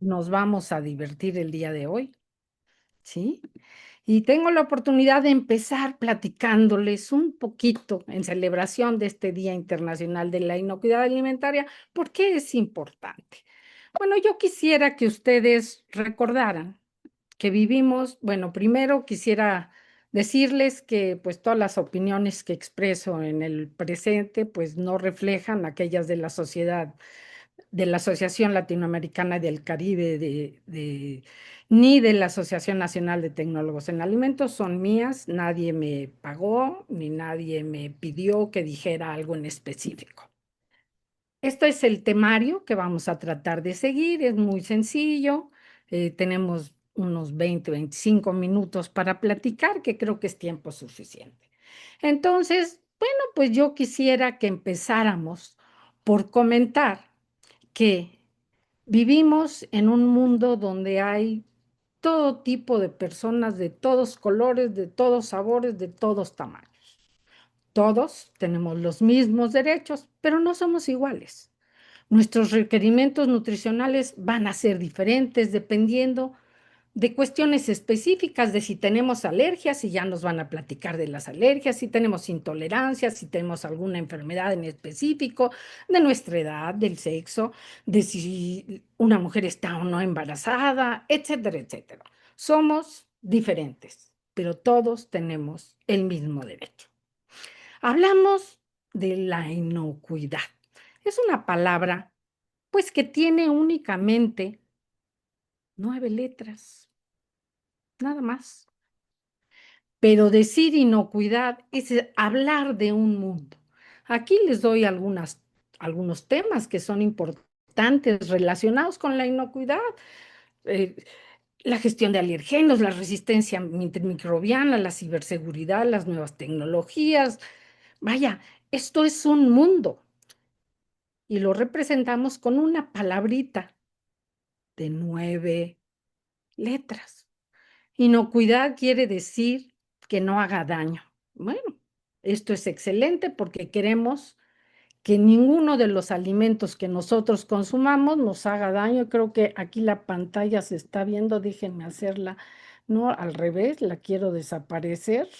nos vamos a divertir el día de hoy, ¿sí? Y tengo la oportunidad de empezar platicándoles un poquito en celebración de este Día Internacional de la Inocuidad Alimentaria, ¿por qué es importante? Bueno, yo quisiera que ustedes recordaran que vivimos, bueno, primero quisiera decirles que pues todas las opiniones que expreso en el presente pues no reflejan aquellas de la sociedad, de la Asociación Latinoamericana del Caribe, ni de la Asociación Nacional de Tecnólogos en Alimentos, son mías, nadie me pagó ni nadie me pidió que dijera algo en específico. Esto es el temario que vamos a tratar de seguir, es muy sencillo, tenemos unos 20, 25 minutos para platicar, que creo que es tiempo suficiente. Entonces, bueno, pues yo quisiera que empezáramos por comentar que vivimos en un mundo donde hay todo tipo de personas de todos colores, de todos sabores, de todos tamaños. Todos tenemos los mismos derechos, pero no somos iguales. Nuestros requerimientos nutricionales van a ser diferentes dependiendo de cuestiones específicas de si tenemos alergias, si ya nos van a platicar de las alergias, si tenemos intolerancias, si tenemos alguna enfermedad en específico, de nuestra edad, del sexo, de si una mujer está o no embarazada, etcétera, etcétera. Somos diferentes, pero todos tenemos el mismo derecho. Hablamos de la inocuidad. Es una palabra, pues, que tiene únicamente 9 letras, nada más. Pero decir inocuidad es hablar de un mundo. Aquí les doy algunos temas que son importantes relacionados con la inocuidad. Eh, la gestión de alergenos, la resistencia antimicrobiana, la ciberseguridad, las nuevas tecnologías. Vaya, esto es un mundo y lo representamos con una palabrita de 9 letras. Inocuidad quiere decir que no haga daño. Bueno, esto es excelente porque queremos que ninguno de los alimentos que nosotros consumamos nos haga daño. Creo que aquí la pantalla se está viendo, déjenme hacerla, no, al revés, la quiero desaparecer.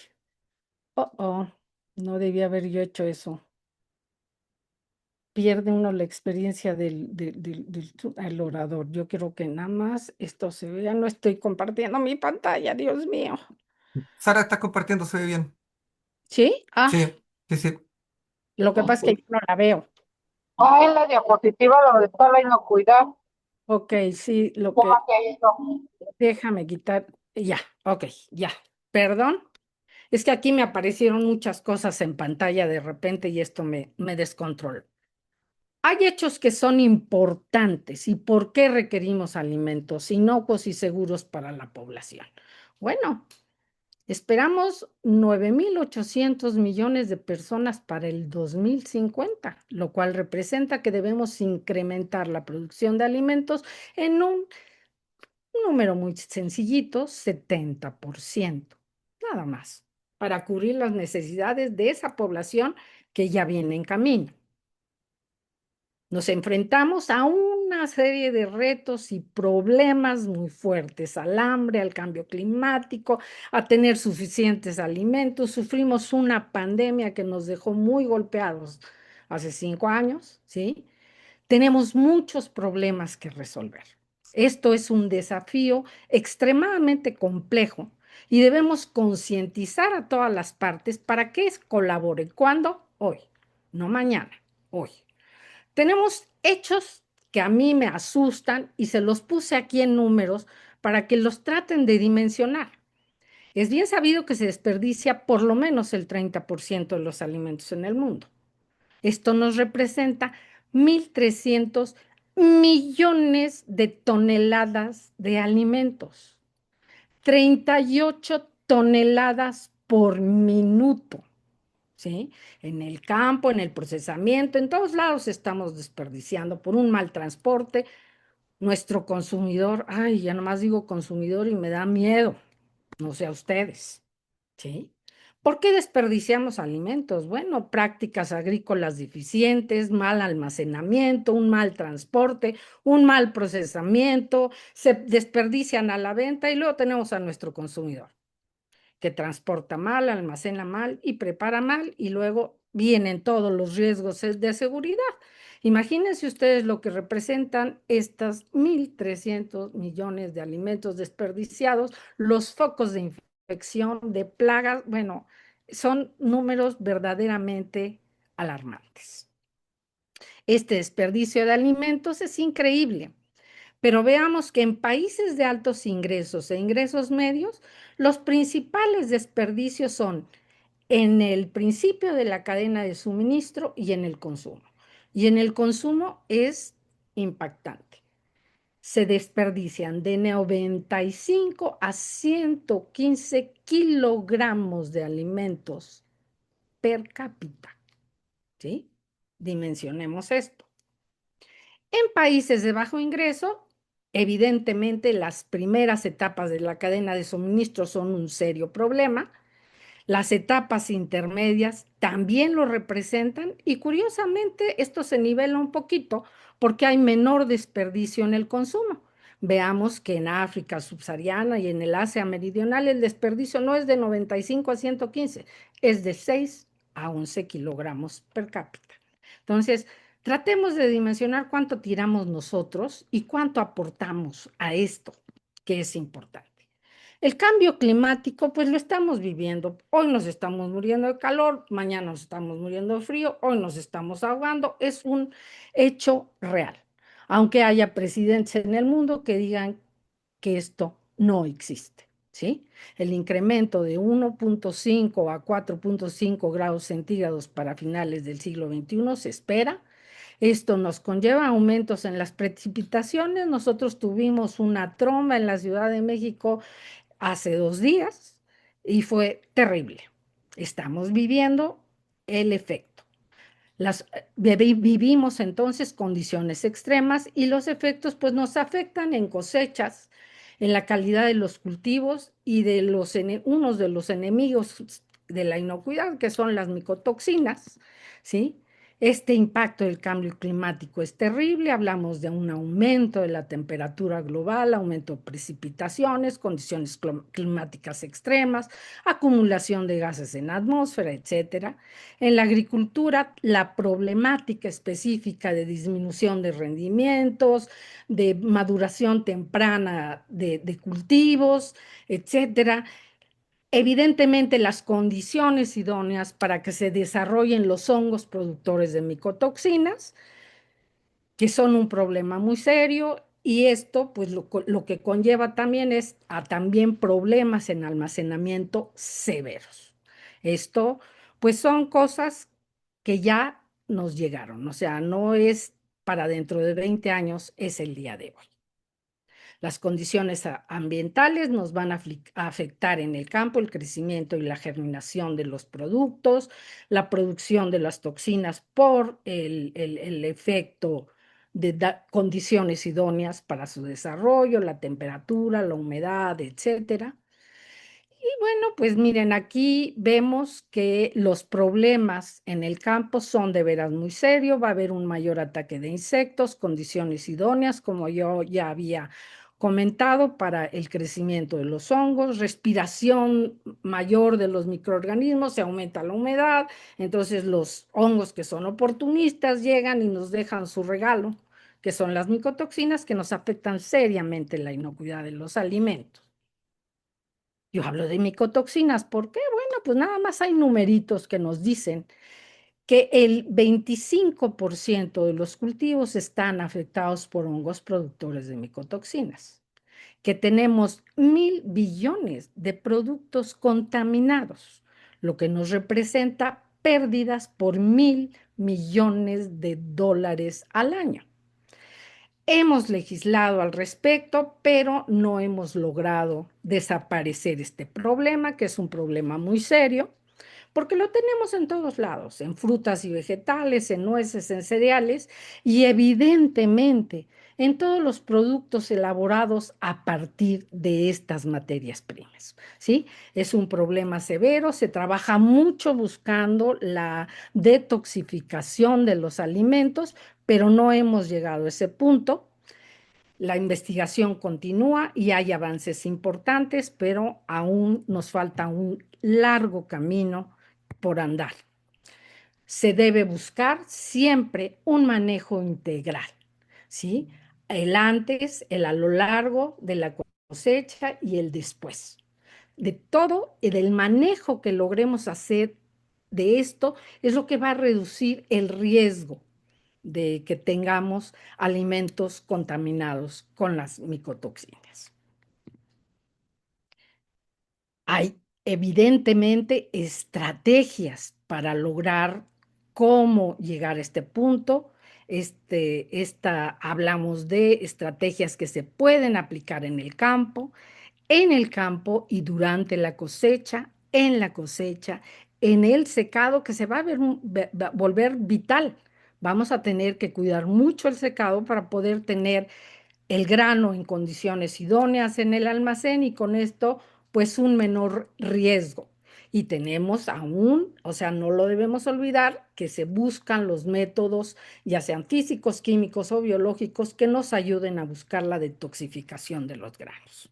Oh, oh, no debía haber yo hecho eso. Pierde uno la experiencia del orador. Yo quiero que nada más esto se vea. No estoy compartiendo mi pantalla, Dios mío. Sara, estás compartiendo, se ve bien. ¿Sí? Sí, sí, sí. Lo que pasa es que yo no la veo. Ah, en la diapositiva donde está la inocuidad. Ok, sí, ¿Cómo que hizo? déjame quitar, ya, ok, ya. Perdón, es que aquí me aparecieron muchas cosas en pantalla de repente y esto me descontroló. Hay hechos que son importantes y por qué requerimos alimentos inocuos y seguros para la población. Bueno, esperamos 9.800 millones de personas para el 2050, lo cual representa que debemos incrementar la producción de alimentos en un número muy sencillito, 70%, nada más, para cubrir las necesidades de esa población que ya viene en camino. Nos enfrentamos a una serie de retos y problemas muy fuertes, al hambre, al cambio climático, a tener suficientes alimentos. Sufrimos una pandemia que nos dejó muy golpeados hace 5 años, ¿sí? Tenemos muchos problemas que resolver. Esto es un desafío extremadamente complejo y debemos concientizar a todas las partes para que colaboren. ¿Cuándo? Hoy, no mañana, hoy. Tenemos hechos que a mí me asustan y se los puse aquí en números para que los traten de dimensionar. Es bien sabido que se desperdicia por lo menos el 30% de los alimentos en el mundo. Esto nos representa 1.300 millones de toneladas de alimentos, 38 toneladas por minuto. ¿Sí? En el campo, en el procesamiento, en todos lados estamos desperdiciando por un mal transporte. Nuestro consumidor, ay, ya nomás digo consumidor y me da miedo, no sé a ustedes, ¿sí? ¿Por qué desperdiciamos alimentos? Bueno, prácticas agrícolas deficientes, mal almacenamiento, un mal transporte, un mal procesamiento, se desperdician a la venta y luego tenemos a nuestro consumidor que transporta mal, almacena mal y prepara mal y luego vienen todos los riesgos de seguridad. Imagínense ustedes lo que representan estas 1.300 millones de alimentos desperdiciados, los focos de infección, de plagas, bueno, son números verdaderamente alarmantes. Este desperdicio de alimentos es increíble. Pero veamos que en países de altos ingresos e ingresos medios, los principales desperdicios son en el principio de la cadena de suministro y en el consumo. Y en el consumo es impactante. Se desperdician de 95 a 115 kilogramos de alimentos per cápita. ¿Sí? Dimensionemos esto. En países de bajo ingreso, evidentemente las primeras etapas de la cadena de suministro son un serio problema. Las etapas intermedias también lo representan y curiosamente esto se nivela un poquito porque hay menor desperdicio en el consumo. Veamos que en África subsahariana y en el Asia meridional el desperdicio no es de 95 a 115, es de 6 a 11 kilogramos per cápita. Entonces, tratemos de dimensionar cuánto tiramos nosotros y cuánto aportamos a esto, que es importante. El cambio climático, pues lo estamos viviendo. Hoy nos estamos muriendo de calor, mañana nos estamos muriendo de frío, hoy nos estamos ahogando. Es un hecho real. Aunque haya presidentes en el mundo que digan que esto no existe, ¿sí? El incremento de 1.5 a 4.5 grados centígrados para finales del siglo XXI se espera. Esto nos conlleva aumentos en las precipitaciones. Nosotros tuvimos una tromba en la Ciudad de México hace 2 días y fue terrible. Estamos viviendo el efecto. Vivimos entonces condiciones extremas y los efectos pues nos afectan en cosechas, en la calidad de los cultivos y de unos de los enemigos de la inocuidad, que son las micotoxinas, ¿sí? Este impacto del cambio climático es terrible, hablamos de un aumento de la temperatura global, aumento de precipitaciones, condiciones climáticas extremas, acumulación de gases en la atmósfera, etcétera. En la agricultura, la problemática específica de disminución de rendimientos, de maduración temprana de cultivos, etcétera. Evidentemente, las condiciones idóneas para que se desarrollen los hongos productores de micotoxinas, que son un problema muy serio, y esto, pues lo que conlleva también es a también problemas en almacenamiento severos. Esto, pues son cosas que ya nos llegaron, o sea, no es para dentro de 20 años, es el día de hoy. Las condiciones ambientales nos van a afectar en el campo el crecimiento y la germinación de los productos, la producción de las toxinas por el efecto de condiciones idóneas para su desarrollo, la temperatura, la humedad, etcétera. Y bueno, pues miren, aquí vemos que los problemas en el campo son de veras muy serios. Va a haber un mayor ataque de insectos, condiciones idóneas, como yo ya había comentado, para el crecimiento de los hongos, respiración mayor de los microorganismos, se aumenta la humedad, entonces los hongos que son oportunistas llegan y nos dejan su regalo, que son las micotoxinas que nos afectan seriamente la inocuidad de los alimentos. Yo hablo de micotoxinas, ¿por qué? Bueno, pues nada más hay numeritos que nos dicen que el 25% de los cultivos están afectados por hongos productores de micotoxinas, que tenemos 1.000 billones de productos contaminados, lo que nos representa pérdidas por 1.000 millones de dólares al año. Hemos legislado al respecto, pero no hemos logrado desaparecer este problema, que es un problema muy serio, porque lo tenemos en todos lados, en frutas y vegetales, en nueces, en cereales y evidentemente en todos los productos elaborados a partir de estas materias primas, ¿sí? Es un problema severo, se trabaja mucho buscando la detoxificación de los alimentos, pero no hemos llegado a ese punto. La investigación continúa y hay avances importantes, pero aún nos falta un largo camino por andar. Se debe buscar siempre un manejo integral, ¿sí? El antes, el a lo largo de la cosecha y el después. De todo y del manejo que logremos hacer de esto es lo que va a reducir el riesgo de que tengamos alimentos contaminados con las micotoxinas. Hay evidentemente estrategias para lograr cómo llegar a este punto. Hablamos de estrategias que se pueden aplicar en el campo y durante la cosecha, en la cosecha, en el secado que se va a volver vital. Vamos a tener que cuidar mucho el secado para poder tener el grano en condiciones idóneas en el almacén y con esto pues un menor riesgo. Y tenemos aún, o sea, no lo debemos olvidar, que se buscan los métodos, ya sean físicos, químicos o biológicos, que nos ayuden a buscar la detoxificación de los granos.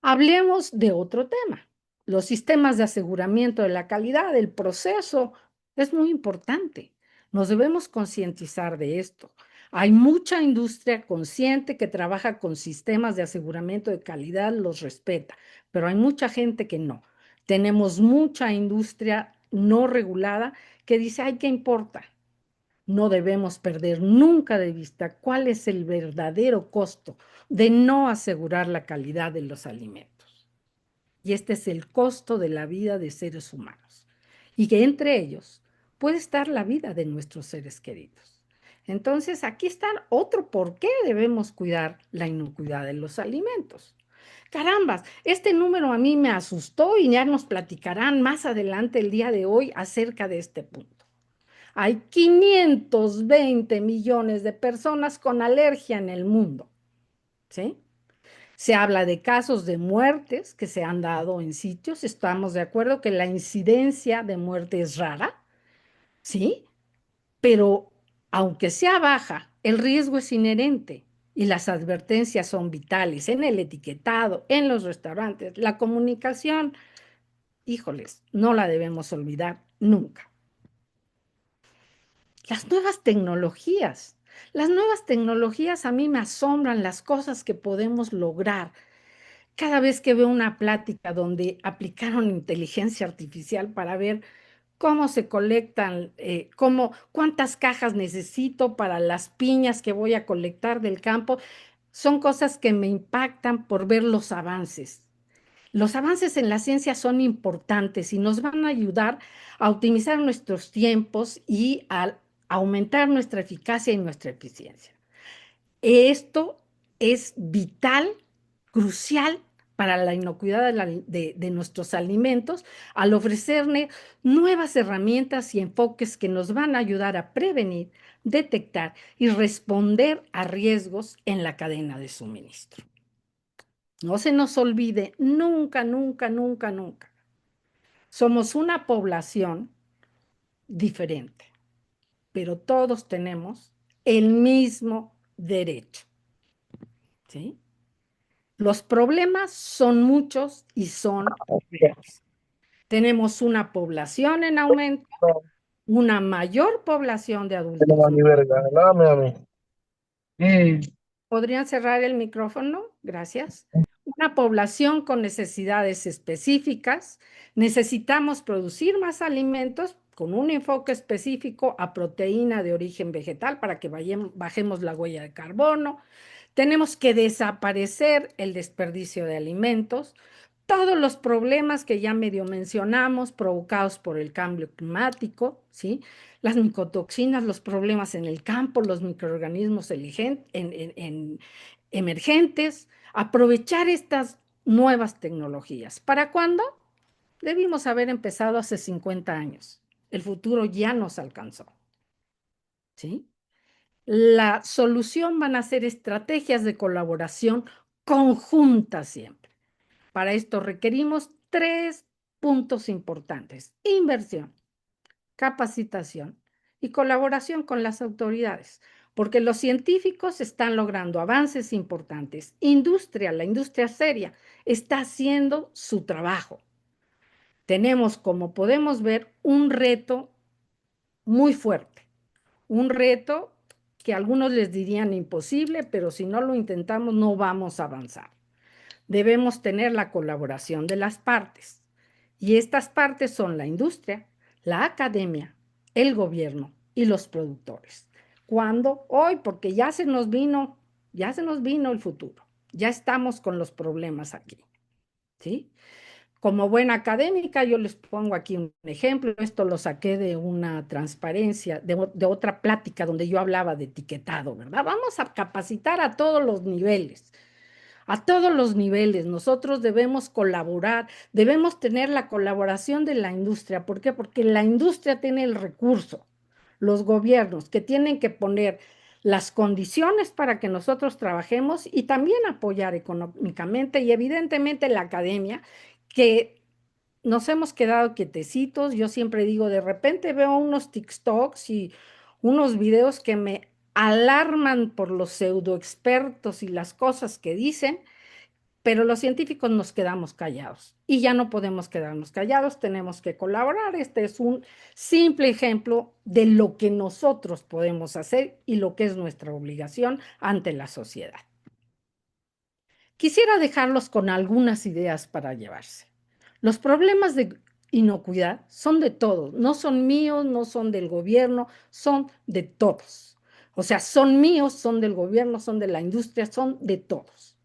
Hablemos de otro tema. Los sistemas de aseguramiento de la calidad del proceso es muy importante. Nos debemos concientizar de esto. Hay mucha industria consciente que trabaja con sistemas de aseguramiento de calidad, los respeta, pero hay mucha gente que no. Tenemos mucha industria no regulada que dice, ay, ¿qué importa? No debemos perder nunca de vista cuál es el verdadero costo de no asegurar la calidad de los alimentos. Y este es el costo de la vida de seres humanos. Y que entre ellos puede estar la vida de nuestros seres queridos. Entonces, aquí está otro por qué debemos cuidar la inocuidad de los alimentos. Carambas, este número a mí me asustó y ya nos platicarán más adelante el día de hoy acerca de este punto. Hay 520 millones de personas con alergia en el mundo, ¿sí? Se habla de casos de muertes que se han dado en sitios. Estamos de acuerdo que la incidencia de muerte es rara, ¿sí? Pero aunque sea baja, el riesgo es inherente y las advertencias son vitales en el etiquetado, en los restaurantes, la comunicación. Híjoles, no la debemos olvidar nunca. Las nuevas tecnologías. Las nuevas tecnologías a mí me asombran las cosas que podemos lograr. Cada vez que veo una plática donde aplicaron inteligencia artificial para ver cómo se colectan, cuántas cajas necesito para las piñas que voy a colectar del campo, son cosas que me impactan por ver los avances. Los avances en la ciencia son importantes y nos van a ayudar a optimizar nuestros tiempos y a aumentar nuestra eficacia y nuestra eficiencia. Esto es vital, crucial para la inocuidad de nuestros alimentos al ofrecerle nuevas herramientas y enfoques que nos van a ayudar a prevenir, detectar y responder a riesgos en la cadena de suministro. No se nos olvide nunca, nunca, nunca, nunca. Somos una población diferente, pero todos tenemos el mismo derecho, ¿sí? Los problemas son muchos y son reales. Tenemos una población en aumento, una mayor población de adultos. Ni verga, dame a mí. ¿Podrían cerrar el micrófono? Gracias. Una población con necesidades específicas. Necesitamos producir más alimentos con un enfoque específico a proteína de origen vegetal para que bajemos la huella de carbono. Tenemos que desaparecer el desperdicio de alimentos, todos los problemas que ya medio mencionamos provocados por el cambio climático, ¿sí? Las micotoxinas, los problemas en el campo, los microorganismos emergentes, aprovechar estas nuevas tecnologías. ¿Para cuándo? Debimos haber empezado hace 50 años. El futuro ya nos alcanzó, ¿sí? La solución van a ser estrategias de colaboración conjuntas siempre. Para esto requerimos tres puntos importantes: inversión, capacitación y colaboración con las autoridades, porque los científicos están logrando avances importantes. Industria, la industria seria, está haciendo su trabajo. Tenemos, como podemos ver, un reto muy fuerte, un reto que a algunos les dirían imposible, pero si no lo intentamos no vamos a avanzar. Debemos tener la colaboración de las partes. Y estas partes son la industria, la academia, el gobierno y los productores. ¿Cuándo? Hoy, porque ya se nos vino el futuro. Ya estamos con los problemas aquí, ¿sí? Como buena académica, yo les pongo aquí un ejemplo. Esto lo saqué de una transparencia, de otra plática donde yo hablaba de etiquetado, ¿verdad? Vamos a capacitar a todos los niveles. A todos los niveles, nosotros debemos colaborar, debemos tener la colaboración de la industria. ¿Por qué? Porque la industria tiene el recurso, los gobiernos que tienen que poner las condiciones para que nosotros trabajemos y también apoyar económicamente y evidentemente la academia, que nos hemos quedado quietecitos. Yo siempre digo, de repente veo unos TikToks y unos videos que me alarman por los pseudo expertos y las cosas que dicen, pero los científicos nos quedamos callados y ya no podemos quedarnos callados, tenemos que colaborar. Este es un simple ejemplo de lo que nosotros podemos hacer y lo que es nuestra obligación ante la sociedad. Quisiera dejarlos con algunas ideas para llevarse. Los problemas de inocuidad son de todos, no son míos, no son del gobierno, son de todos. O sea, son míos, son del gobierno, son de la industria, son de todos.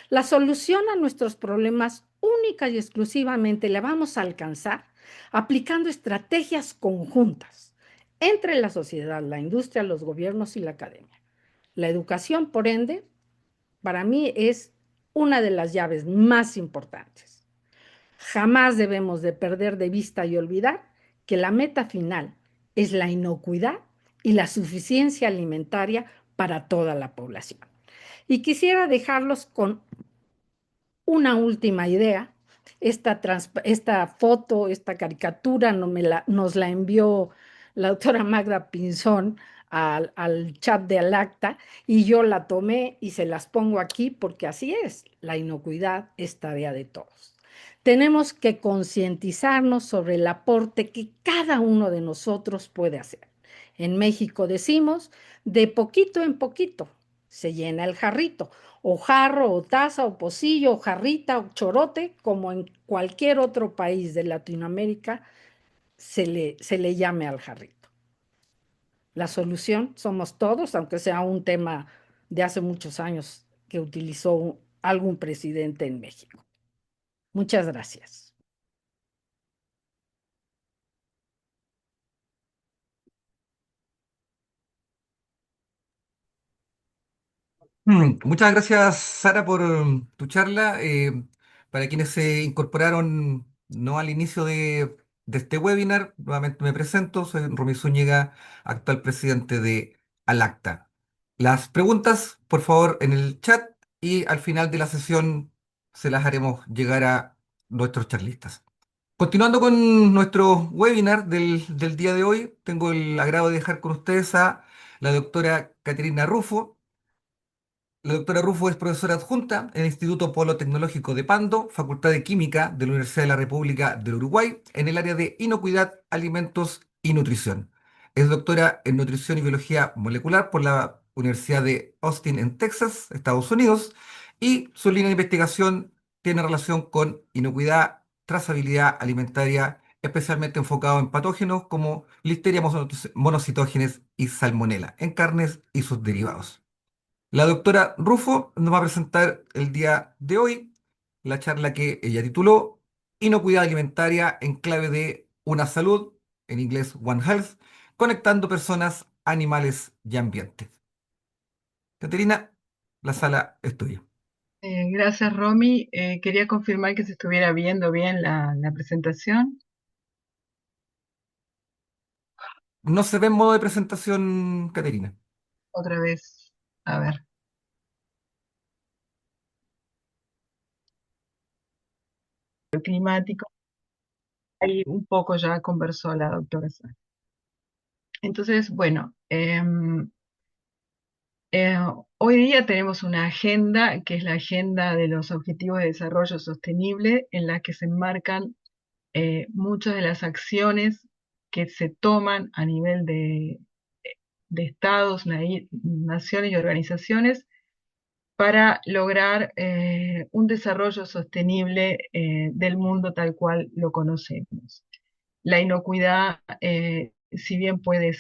La solución a nuestros problemas única y exclusivamente la vamos a alcanzar aplicando estrategias conjuntas entre la sociedad, la industria, los gobiernos y la academia. La educación, por ende, para mí es una de las llaves más importantes. Jamás debemos de perder de vista y olvidar que la meta final es la inocuidad y la suficiencia alimentaria para toda la población. Y quisiera dejarlos con una última idea. Esta foto, esta caricatura nos la envió la doctora Magda Pinzón al chat de Alacta y yo la tomé y se las pongo aquí porque así es, la inocuidad es tarea de todos. Tenemos que concientizarnos sobre el aporte que cada uno de nosotros puede hacer. En México decimos, de poquito en poquito se llena el jarrito, o jarro, o taza, o pocillo, o jarrita, o chorote, como en cualquier otro país de Latinoamérica se le llame al jarrito. La solución somos todos, aunque sea un tema de hace muchos años que utilizó algún presidente en México. Muchas gracias. Muchas gracias, Sara, por tu charla. Para quienes se incorporaron no al inicio de este webinar, nuevamente me presento, soy Romy Zúñiga, actual presidente de Alacta. Las preguntas, por favor, en el chat y al final de la sesión se las haremos llegar a nuestros charlistas. Continuando con nuestro webinar del día de hoy, tengo el agrado de dejar con ustedes a la doctora Caterina Rufo. La doctora Rufo es profesora adjunta en el Instituto Polo Tecnológico de Pando, Facultad de Química de la Universidad de la República del Uruguay, en el área de inocuidad, alimentos y nutrición. Es doctora en nutrición y biología molecular por la Universidad de Austin en Texas, Estados Unidos, y su línea de investigación tiene relación con inocuidad, trazabilidad alimentaria, especialmente enfocado en patógenos como Listeria monocitógenes y Salmonella, en carnes y sus derivados. La doctora Rufo nos va a presentar el día de hoy la charla que ella tituló Inocuidad alimentaria en clave de una salud, en inglés One Health, conectando personas, animales y ambiente. Caterina, la sala es tuya. Gracias, Romy. Quería confirmar que se estuviera viendo bien la presentación. No se ve en modo de presentación, Caterina. Otra vez, a ver. El climático, ahí un poco ya conversó la doctora Sá. Entonces, bueno, eh, hoy día tenemos una agenda que es la agenda de los Objetivos de Desarrollo Sostenible, en la que se enmarcan muchas de las acciones que se toman a nivel de estados, naciones y organizaciones para lograr un desarrollo sostenible del mundo tal cual lo conocemos. La inocuidad, si bien puede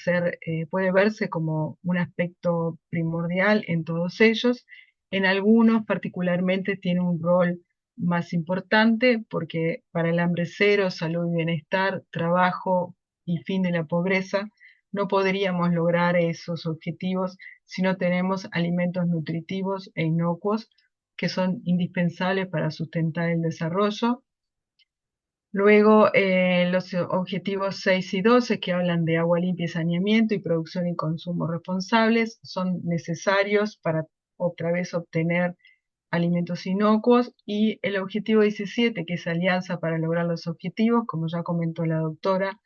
verse como un aspecto primordial en todos ellos, en algunos particularmente tiene un rol más importante porque para el hambre cero, salud y bienestar, trabajo y fin de la pobreza, no podríamos lograr esos objetivos si no tenemos alimentos nutritivos e inocuos que son indispensables para sustentar el desarrollo. Luego, los objetivos 6 y 12, que hablan de agua limpia y saneamiento y producción y consumo responsables, son necesarios para otra vez obtener alimentos inocuos. Y el objetivo 17, que es alianza para lograr los objetivos, como ya comentó la doctora,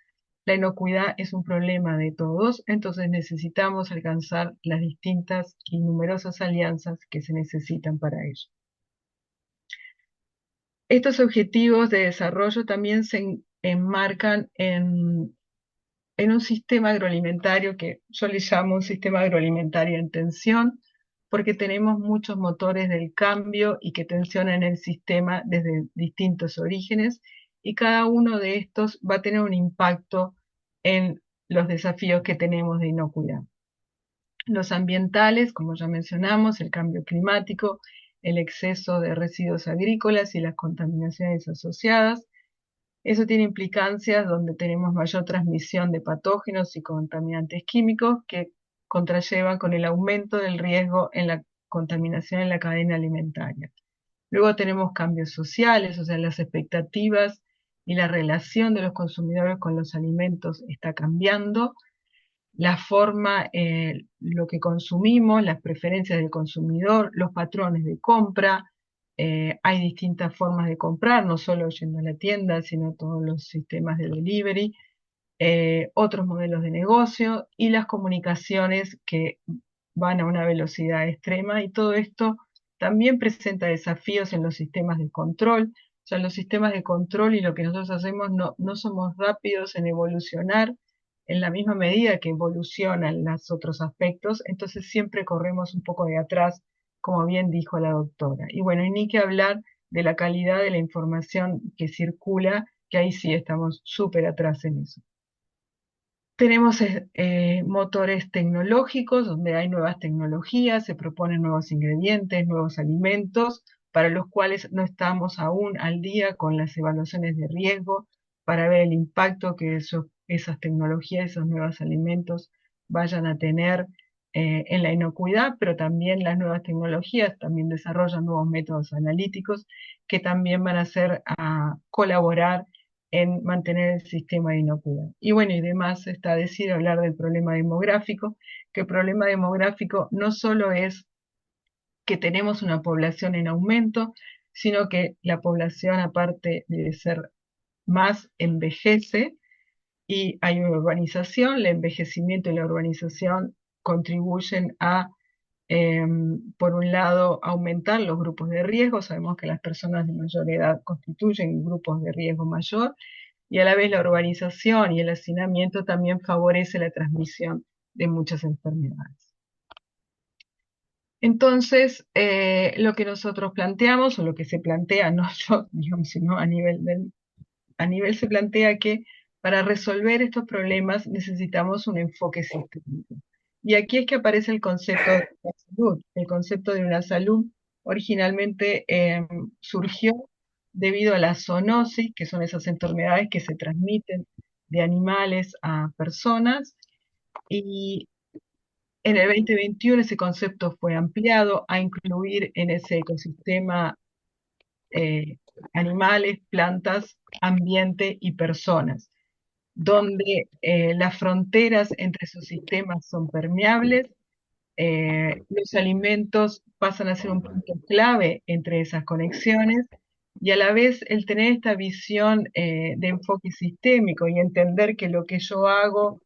la inocuidad es un problema de todos, entonces necesitamos alcanzar las distintas y numerosas alianzas que se necesitan para ello. Estos objetivos de desarrollo también se enmarcan en un sistema agroalimentario que yo le llamo un sistema agroalimentario en tensión, porque tenemos muchos motores del cambio y que tensionan el sistema desde distintos orígenes, y cada uno de estos va a tener un impacto en los desafíos que tenemos de inocuidad. Los ambientales, como ya mencionamos, el cambio climático, el exceso de residuos agrícolas y las contaminaciones asociadas. Eso tiene implicancias donde tenemos mayor transmisión de patógenos y contaminantes químicos que contrallevan con el aumento del riesgo en la contaminación en la cadena alimentaria. Luego tenemos cambios sociales, o sea, las expectativas y la relación de los consumidores con los alimentos está cambiando, la forma, lo que consumimos, las preferencias del consumidor, los patrones de compra. Hay distintas formas de comprar, no solo yendo a la tienda, sino todos los sistemas de delivery, otros modelos de negocio y las comunicaciones que van a una velocidad extrema, y todo esto también presenta desafíos en los sistemas de control. O sea, los sistemas de control y lo que nosotros hacemos no somos rápidos en evolucionar en la misma medida que evolucionan los otros aspectos, entonces siempre corremos un poco de atrás, como bien dijo la doctora. Y bueno, y ni que hablar de la calidad de la información que circula, que ahí sí estamos súper atrás en eso. Tenemos motores tecnológicos, donde hay nuevas tecnologías, se proponen nuevos ingredientes, nuevos alimentos, para los cuales no estamos aún al día con las evaluaciones de riesgo para ver el impacto que esas tecnologías, esos nuevos alimentos vayan a tener en la inocuidad, pero también las nuevas tecnologías también desarrollan nuevos métodos analíticos que también van a colaborar en mantener el sistema de inocuidad. Y bueno, y demás está decir hablar del problema demográfico, que el problema demográfico no solo es que tenemos una población en aumento, sino que la población, aparte de ser más, envejece, y hay una urbanización. El envejecimiento y la urbanización contribuyen a, por un lado, aumentar los grupos de riesgo. Sabemos que las personas de mayor edad constituyen grupos de riesgo mayor, y a la vez la urbanización y el hacinamiento también favorece la transmisión de muchas enfermedades. Entonces, lo que nosotros planteamos, o lo que se plantea, no yo, digamos, sino a nivel se plantea que para resolver estos problemas necesitamos un enfoque sistémico. Y aquí es que aparece el concepto de la salud. El concepto de una salud originalmente surgió debido a la zoonosis, que son esas enfermedades que se transmiten de animales a personas, y En el 2021 ese concepto fue ampliado a incluir en ese ecosistema animales, plantas, ambiente y personas, donde las fronteras entre esos sistemas son permeables, los alimentos pasan a ser un punto clave entre esas conexiones y a la vez el tener esta visión de enfoque sistémico y entender que lo que yo hago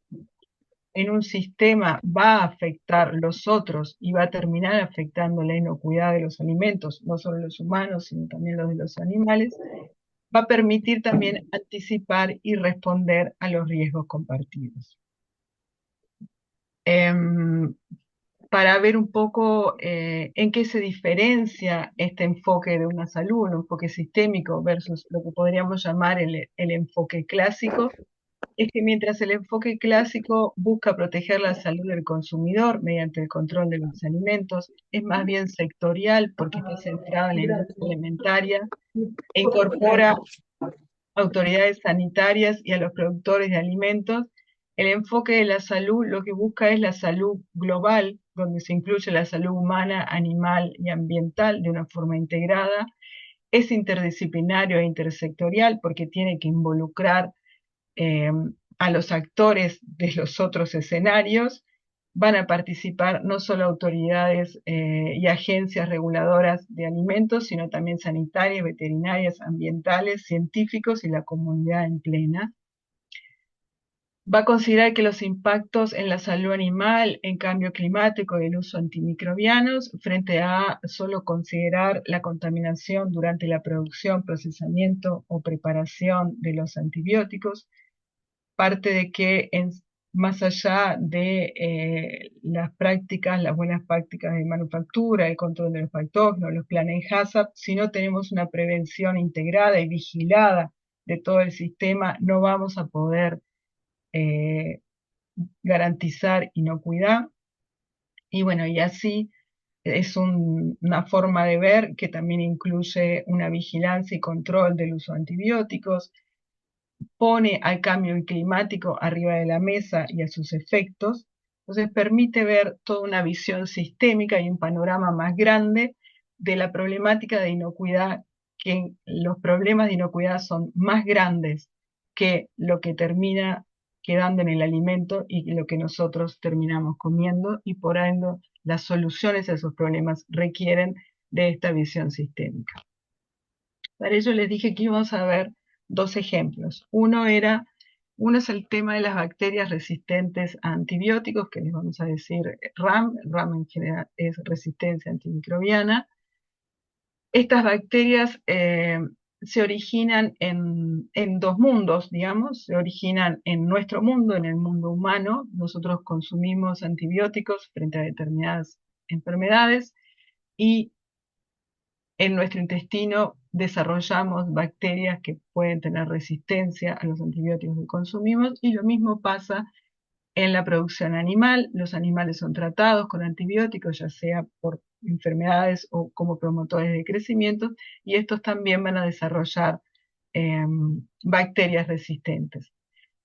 en un sistema va a afectar los otros y va a terminar afectando la inocuidad de los alimentos, no solo los humanos, sino también los de los animales, va a permitir también anticipar y responder a los riesgos compartidos. Para ver un poco en qué se diferencia este enfoque de una salud, un enfoque sistémico versus lo que podríamos llamar el enfoque clásico, es que mientras el enfoque clásico busca proteger la salud del consumidor mediante el control de los alimentos, es más bien sectorial porque está centrado en la industria alimentaria e incorpora autoridades sanitarias y a los productores de alimentos. El enfoque de la salud lo que busca es la salud global, donde se incluye la salud humana, animal y ambiental de una forma integrada. Es interdisciplinario e intersectorial porque tiene que involucrar a los actores de los otros escenarios. Van a participar no solo autoridades y agencias reguladoras de alimentos, sino también sanitarias, veterinarias, ambientales, científicos y la comunidad en plena. Va a considerar que los impactos en la salud animal, en cambio climático y el uso de antimicrobianos, frente a solo considerar la contaminación durante la producción, procesamiento o preparación de los antibióticos, parte de que más allá de las prácticas, las buenas prácticas de manufactura, el control de los patógenos, los planes HACCP, si no tenemos una prevención integrada y vigilada de todo el sistema, no vamos a poder garantizar inocuidad. Y bueno, y así es una forma de ver que también incluye una vigilancia y control del uso de antibióticos, pone al cambio climático arriba de la mesa y a sus efectos, entonces permite ver toda una visión sistémica y un panorama más grande de la problemática de inocuidad, que los problemas de inocuidad son más grandes que lo que termina quedando en el alimento y lo que nosotros terminamos comiendo, y por ende las soluciones a esos problemas requieren de esta visión sistémica. Para ello les dije que íbamos a ver dos ejemplos. Uno es el tema de las bacterias resistentes a antibióticos, que les vamos a decir RAM. RAM en general es resistencia antimicrobiana. Estas bacterias se originan en dos mundos, digamos. Se originan en nuestro mundo, en el mundo humano. Nosotros consumimos antibióticos frente a determinadas enfermedades y en nuestro intestino desarrollamos bacterias que pueden tener resistencia a los antibióticos que consumimos, y lo mismo pasa en la producción animal. Los animales son tratados con antibióticos, ya sea por enfermedades o como promotores de crecimiento, y estos también van a desarrollar bacterias resistentes.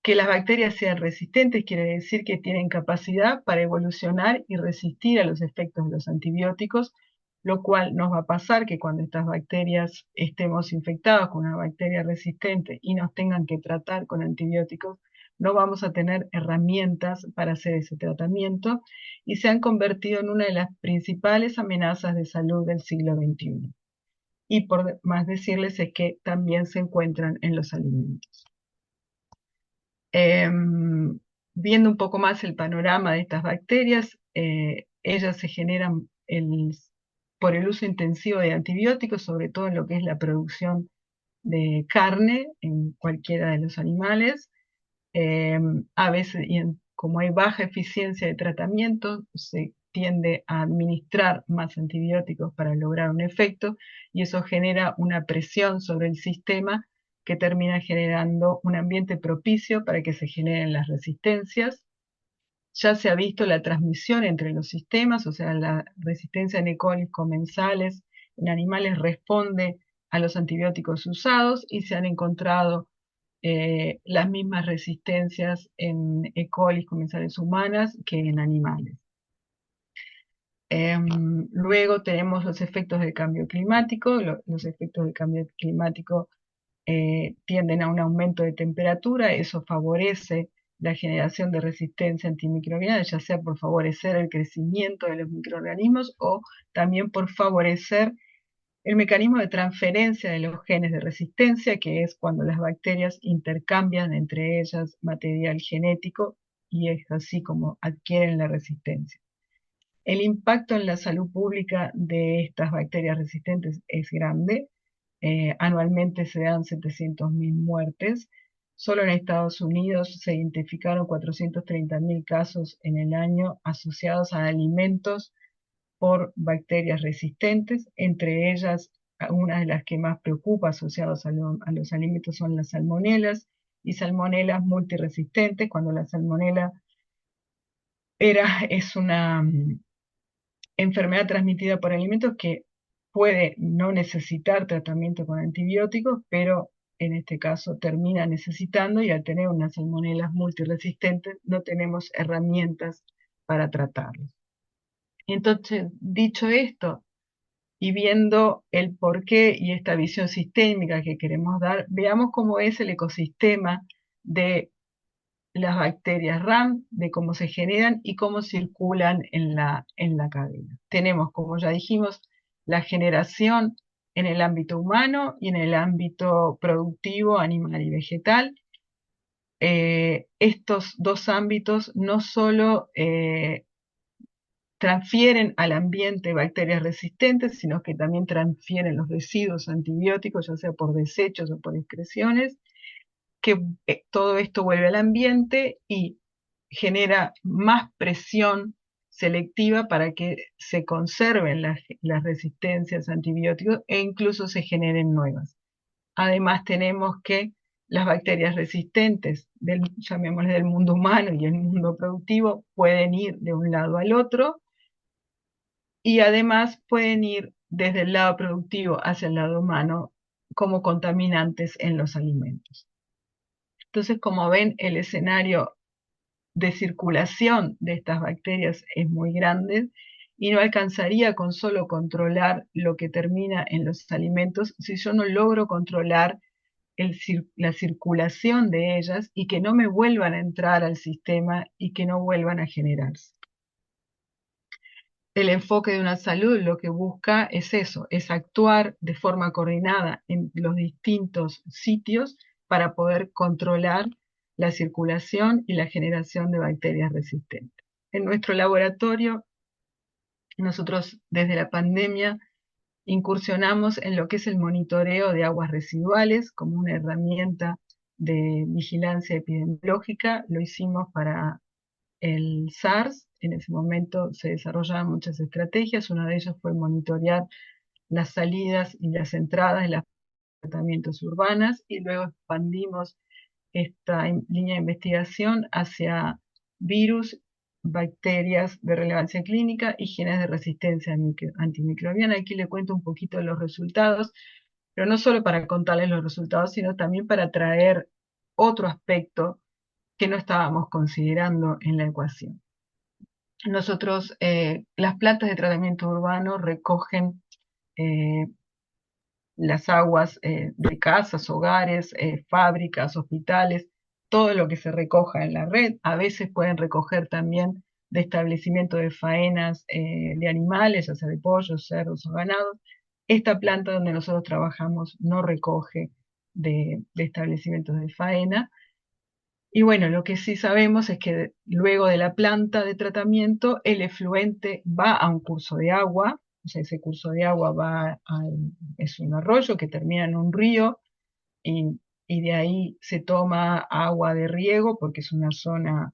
Que las bacterias sean resistentes quiere decir que tienen capacidad para evolucionar y resistir a los efectos de los antibióticos, lo cual nos va a pasar que cuando estas bacterias estemos infectadas con una bacteria resistente y nos tengan que tratar con antibióticos, no vamos a tener herramientas para hacer ese tratamiento, y se han convertido en una de las principales amenazas de salud del siglo XXI. Y por más decirles es que también se encuentran en los alimentos. Viendo un poco más el panorama de estas bacterias, ellas se generan por el uso intensivo de antibióticos, sobre todo en lo que es la producción de carne en cualquiera de los animales. A veces, como hay baja eficiencia de tratamiento, se tiende a administrar más antibióticos para lograr un efecto, y eso genera una presión sobre el sistema que termina generando un ambiente propicio para que se generen las resistencias. Ya se ha visto la transmisión entre los sistemas, o sea, la resistencia en E. coli comensales en animales responde a los antibióticos usados, y se han encontrado las mismas resistencias en E. coli comensales humanas que en animales. Luego tenemos los efectos del cambio climático. Los efectos del cambio climático tienden a un aumento de temperatura. Eso favorece la generación de resistencia antimicrobiana, ya sea por favorecer el crecimiento de los microorganismos o también por favorecer el mecanismo de transferencia de los genes de resistencia, que es cuando las bacterias intercambian entre ellas material genético y es así como adquieren la resistencia. El impacto en la salud pública de estas bacterias resistentes es grande. Anualmente se dan 700.000 muertes. Solo en Estados Unidos se identificaron 430.000 casos en el año asociados a alimentos por bacterias resistentes. Entre ellas, una de las que más preocupa asociados a los alimentos son las salmonelas y salmonelas multiresistentes. Cuando la salmonela es una enfermedad transmitida por alimentos que puede no necesitar tratamiento con antibióticos, pero en este caso termina necesitando, y al tener unas salmonelas multiresistentes no tenemos herramientas para tratarlos. Entonces, dicho esto, y viendo el porqué y esta visión sistémica que queremos dar, veamos cómo es el ecosistema de las bacterias RAM, de cómo se generan y cómo circulan en la cadena. Tenemos, como ya dijimos, la generación en el ámbito humano y en el ámbito productivo, animal y vegetal. Estos dos ámbitos no solo transfieren al ambiente bacterias resistentes, sino que también transfieren los residuos antibióticos, ya sea por desechos o por excreciones, que todo esto vuelve al ambiente y genera más presión selectiva para que se conserven las resistencias a antibióticos e incluso se generen nuevas. Además tenemos que las bacterias resistentes, llamémosle del mundo humano y el mundo productivo, pueden ir de un lado al otro y además pueden ir desde el lado productivo hacia el lado humano como contaminantes en los alimentos. Entonces, como ven, el escenario de circulación de estas bacterias es muy grande y no alcanzaría con solo controlar lo que termina en los alimentos si yo no logro controlar la circulación de ellas y que no me vuelvan a entrar al sistema y que no vuelvan a generarse. El enfoque de una salud lo que busca es eso, es actuar de forma coordinada en los distintos sitios para poder controlar la circulación y la generación de bacterias resistentes. En nuestro laboratorio, nosotros desde la pandemia incursionamos en lo que es el monitoreo de aguas residuales como una herramienta de vigilancia epidemiológica. Lo hicimos para el SARS. En ese momento se desarrollaban muchas estrategias. Una de ellas fue monitorear las salidas y las entradas de las tratamientos urbanas y luego expandimos esta línea de investigación hacia virus, bacterias de relevancia clínica y genes de resistencia antimicrobiana. Aquí le cuento un poquito los resultados, pero no solo para contarles los resultados, sino también para traer otro aspecto que no estábamos considerando en la ecuación. Nosotros, las plantas de tratamiento urbano recogen las aguas de casas, hogares, fábricas, hospitales, todo lo que se recoja en la red. A veces pueden recoger también de establecimiento de faenas de animales, ya sea de pollos, cerdos o ganados. Esta planta donde nosotros trabajamos no recoge de establecimientos de faena. Y bueno, lo que sí sabemos es que luego de la planta de tratamiento, el efluente va a un curso de agua, o sea, ese curso de agua es un arroyo que termina en un río y de ahí se toma agua de riego porque es una zona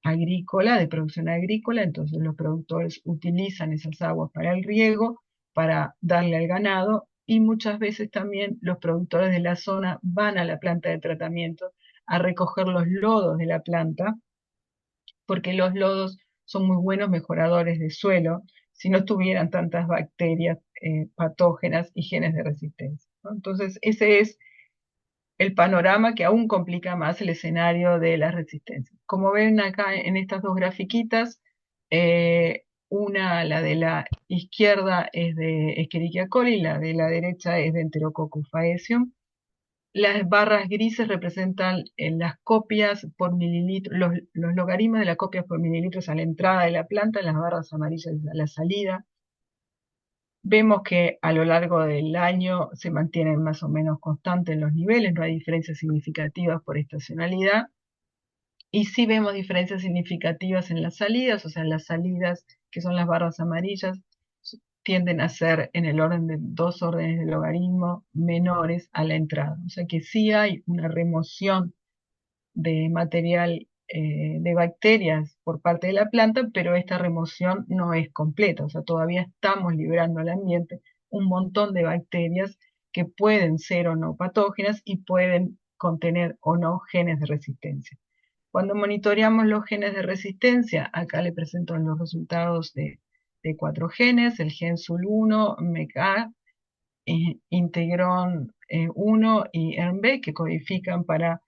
agrícola, de producción agrícola, entonces los productores utilizan esas aguas para el riego, para darle al ganado y muchas veces también los productores de la zona van a la planta de tratamiento a recoger los lodos de la planta, porque los lodos son muy buenos mejoradores de suelo si no tuvieran tantas bacterias patógenas y genes de resistencia, ¿no? Entonces ese es el panorama que aún complica más el escenario de las resistencias. Como ven acá en estas dos grafiquitas, la de la izquierda es de Escherichia coli, la de la derecha es de Enterococcus faecium. Las barras grises representan las copias por mililitro, los logaritmos de las copias por mililitros a la entrada de la planta, las barras amarillas a la salida. Vemos que a lo largo del año se mantienen más o menos constantes los niveles, no hay diferencias significativas por estacionalidad. Y sí vemos diferencias significativas en las salidas, o sea, las salidas, que son las barras amarillas, tienden a ser en el orden de 2 órdenes de logaritmo menores a la entrada. O sea que sí hay una remoción de material de bacterias por parte de la planta, pero esta remoción no es completa. O sea, todavía estamos liberando al ambiente un montón de bacterias que pueden ser o no patógenas y pueden contener o no genes de resistencia. Cuando monitoreamos los genes de resistencia, acá le presento los resultados de 4 genes, el gen SUL1, MECA, Integron 1 y ERMB, que codifican para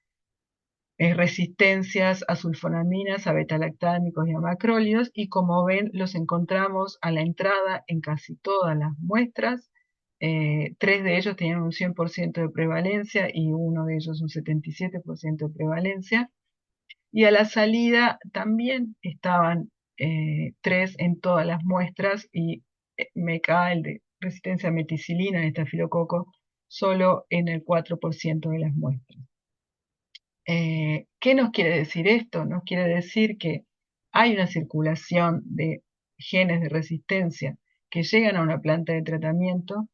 resistencias a sulfonaminas, a betalactámicos y a macrólidos, y como ven, los encontramos a la entrada en casi todas las muestras. 3 de ellos tenían un 100% de prevalencia y uno de ellos un 77% de prevalencia. Y a la salida también estaban 3 en todas las muestras y MECA, el de resistencia a meticilina en estafilococo, solo en el 4% de las muestras. ¿Qué nos quiere decir esto? Nos quiere decir que hay una circulación de genes de resistencia que llegan a una planta de tratamiento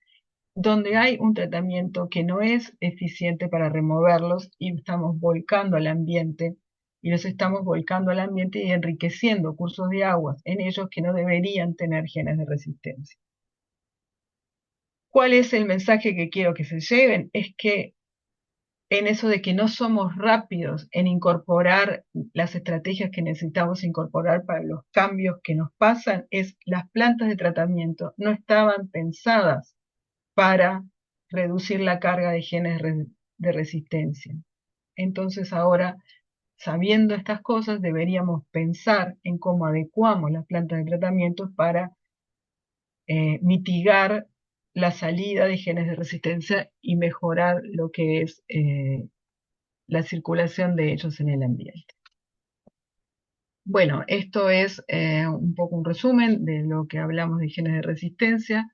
donde hay un tratamiento que no es eficiente para removerlos y estamos volcando al ambiente y los estamos volcando al ambiente y enriqueciendo cursos de aguas en ellos que no deberían tener genes de resistencia. ¿Cuál es el mensaje que quiero que se lleven? Es que en eso de que no somos rápidos en incorporar las estrategias que necesitamos incorporar para los cambios que nos pasan, es las plantas de tratamiento no estaban pensadas para reducir la carga de genes de resistencia. Entonces ahora, sabiendo estas cosas, deberíamos pensar en cómo adecuamos las plantas de tratamiento para mitigar la salida de genes de resistencia y mejorar lo que es la circulación de ellos en el ambiente. Bueno, esto es un poco un resumen de lo que hablamos de genes de resistencia.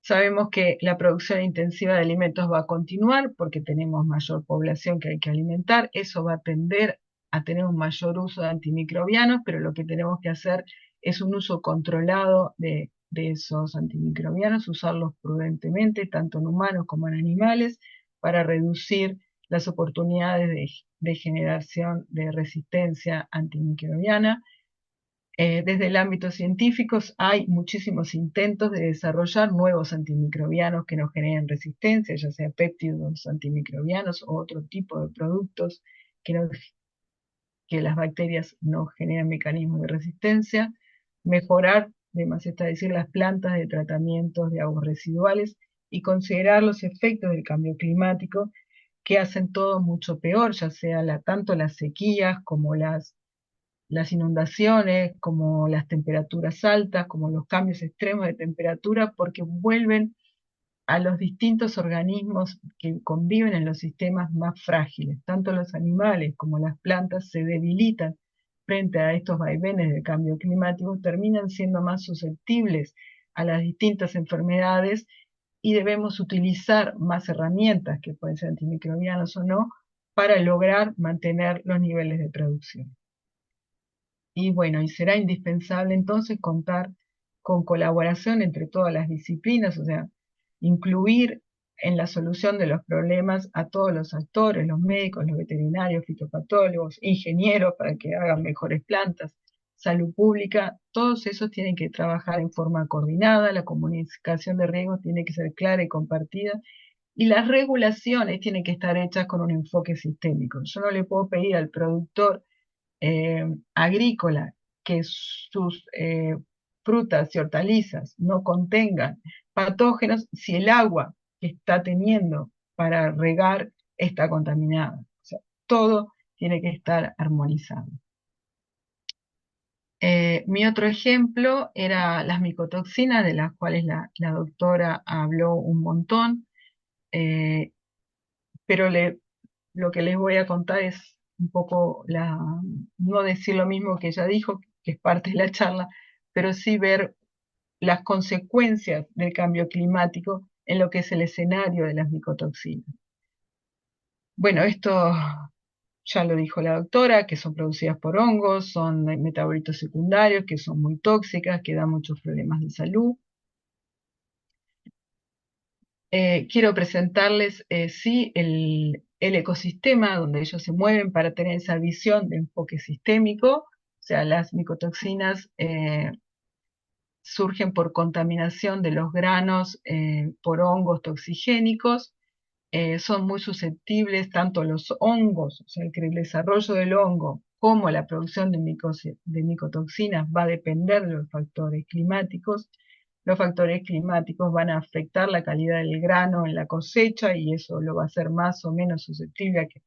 Sabemos que la producción intensiva de alimentos va a continuar porque tenemos mayor población que hay que alimentar. Eso va a tender a tener un mayor uso de antimicrobianos, pero lo que tenemos que hacer es un uso controlado de esos antimicrobianos, usarlos prudentemente, tanto en humanos como en animales, para reducir las oportunidades de generación de resistencia antimicrobiana. Desde el ámbito científico hay muchísimos intentos de desarrollar nuevos antimicrobianos que no generen resistencia, ya sea péptidos antimicrobianos o otro tipo de productos que las bacterias no generan mecanismos de resistencia. Mejorar, además está decir, las plantas de tratamientos de aguas residuales y considerar los efectos del cambio climático que hacen todo mucho peor, ya sea tanto las sequías como las inundaciones, como las temperaturas altas, como los cambios extremos de temperatura, porque vuelven a los distintos organismos que conviven en los sistemas más frágiles. Tanto los animales como las plantas se debilitan frente a estos vaivenes del cambio climático, terminan siendo más susceptibles a las distintas enfermedades y debemos utilizar más herramientas, que pueden ser antimicrobianos o no, para lograr mantener los niveles de producción. Y bueno, y será indispensable entonces contar con colaboración entre todas las disciplinas, o sea, incluir en la solución de los problemas a todos los actores, los médicos, los veterinarios, fitopatólogos, ingenieros para que hagan mejores plantas, salud pública, todos esos tienen que trabajar en forma coordinada, la comunicación de riesgos tiene que ser clara y compartida, y las regulaciones tienen que estar hechas con un enfoque sistémico. Yo no le puedo pedir al productor agrícola que sus frutas y hortalizas no contengan patógenos si el agua que está teniendo para regar está contaminada. O sea, todo tiene que estar armonizado. Mi otro ejemplo era las micotoxinas, de las cuales la doctora habló un montón, eh, pero lo que les voy a contar es un poco no decir lo mismo que ella dijo, que es parte de la charla, pero sí ver las consecuencias del cambio climático en lo que es el escenario de las micotoxinas. Bueno, esto ya lo dijo la doctora, que son producidas por hongos, son metabolitos secundarios, que son muy tóxicas, que dan muchos problemas de salud. Quiero presentarles, sí, el ecosistema donde ellos se mueven para tener esa visión de enfoque sistémico. O sea, las micotoxinas surgen por contaminación de los granos por hongos toxigénicos. Son muy susceptibles tanto los hongos, o sea, el desarrollo del hongo, como la producción de micotoxinas va a depender de los factores climáticos. Los factores climáticos van a afectar la calidad del grano en la cosecha y eso lo va a hacer más o menos susceptible a que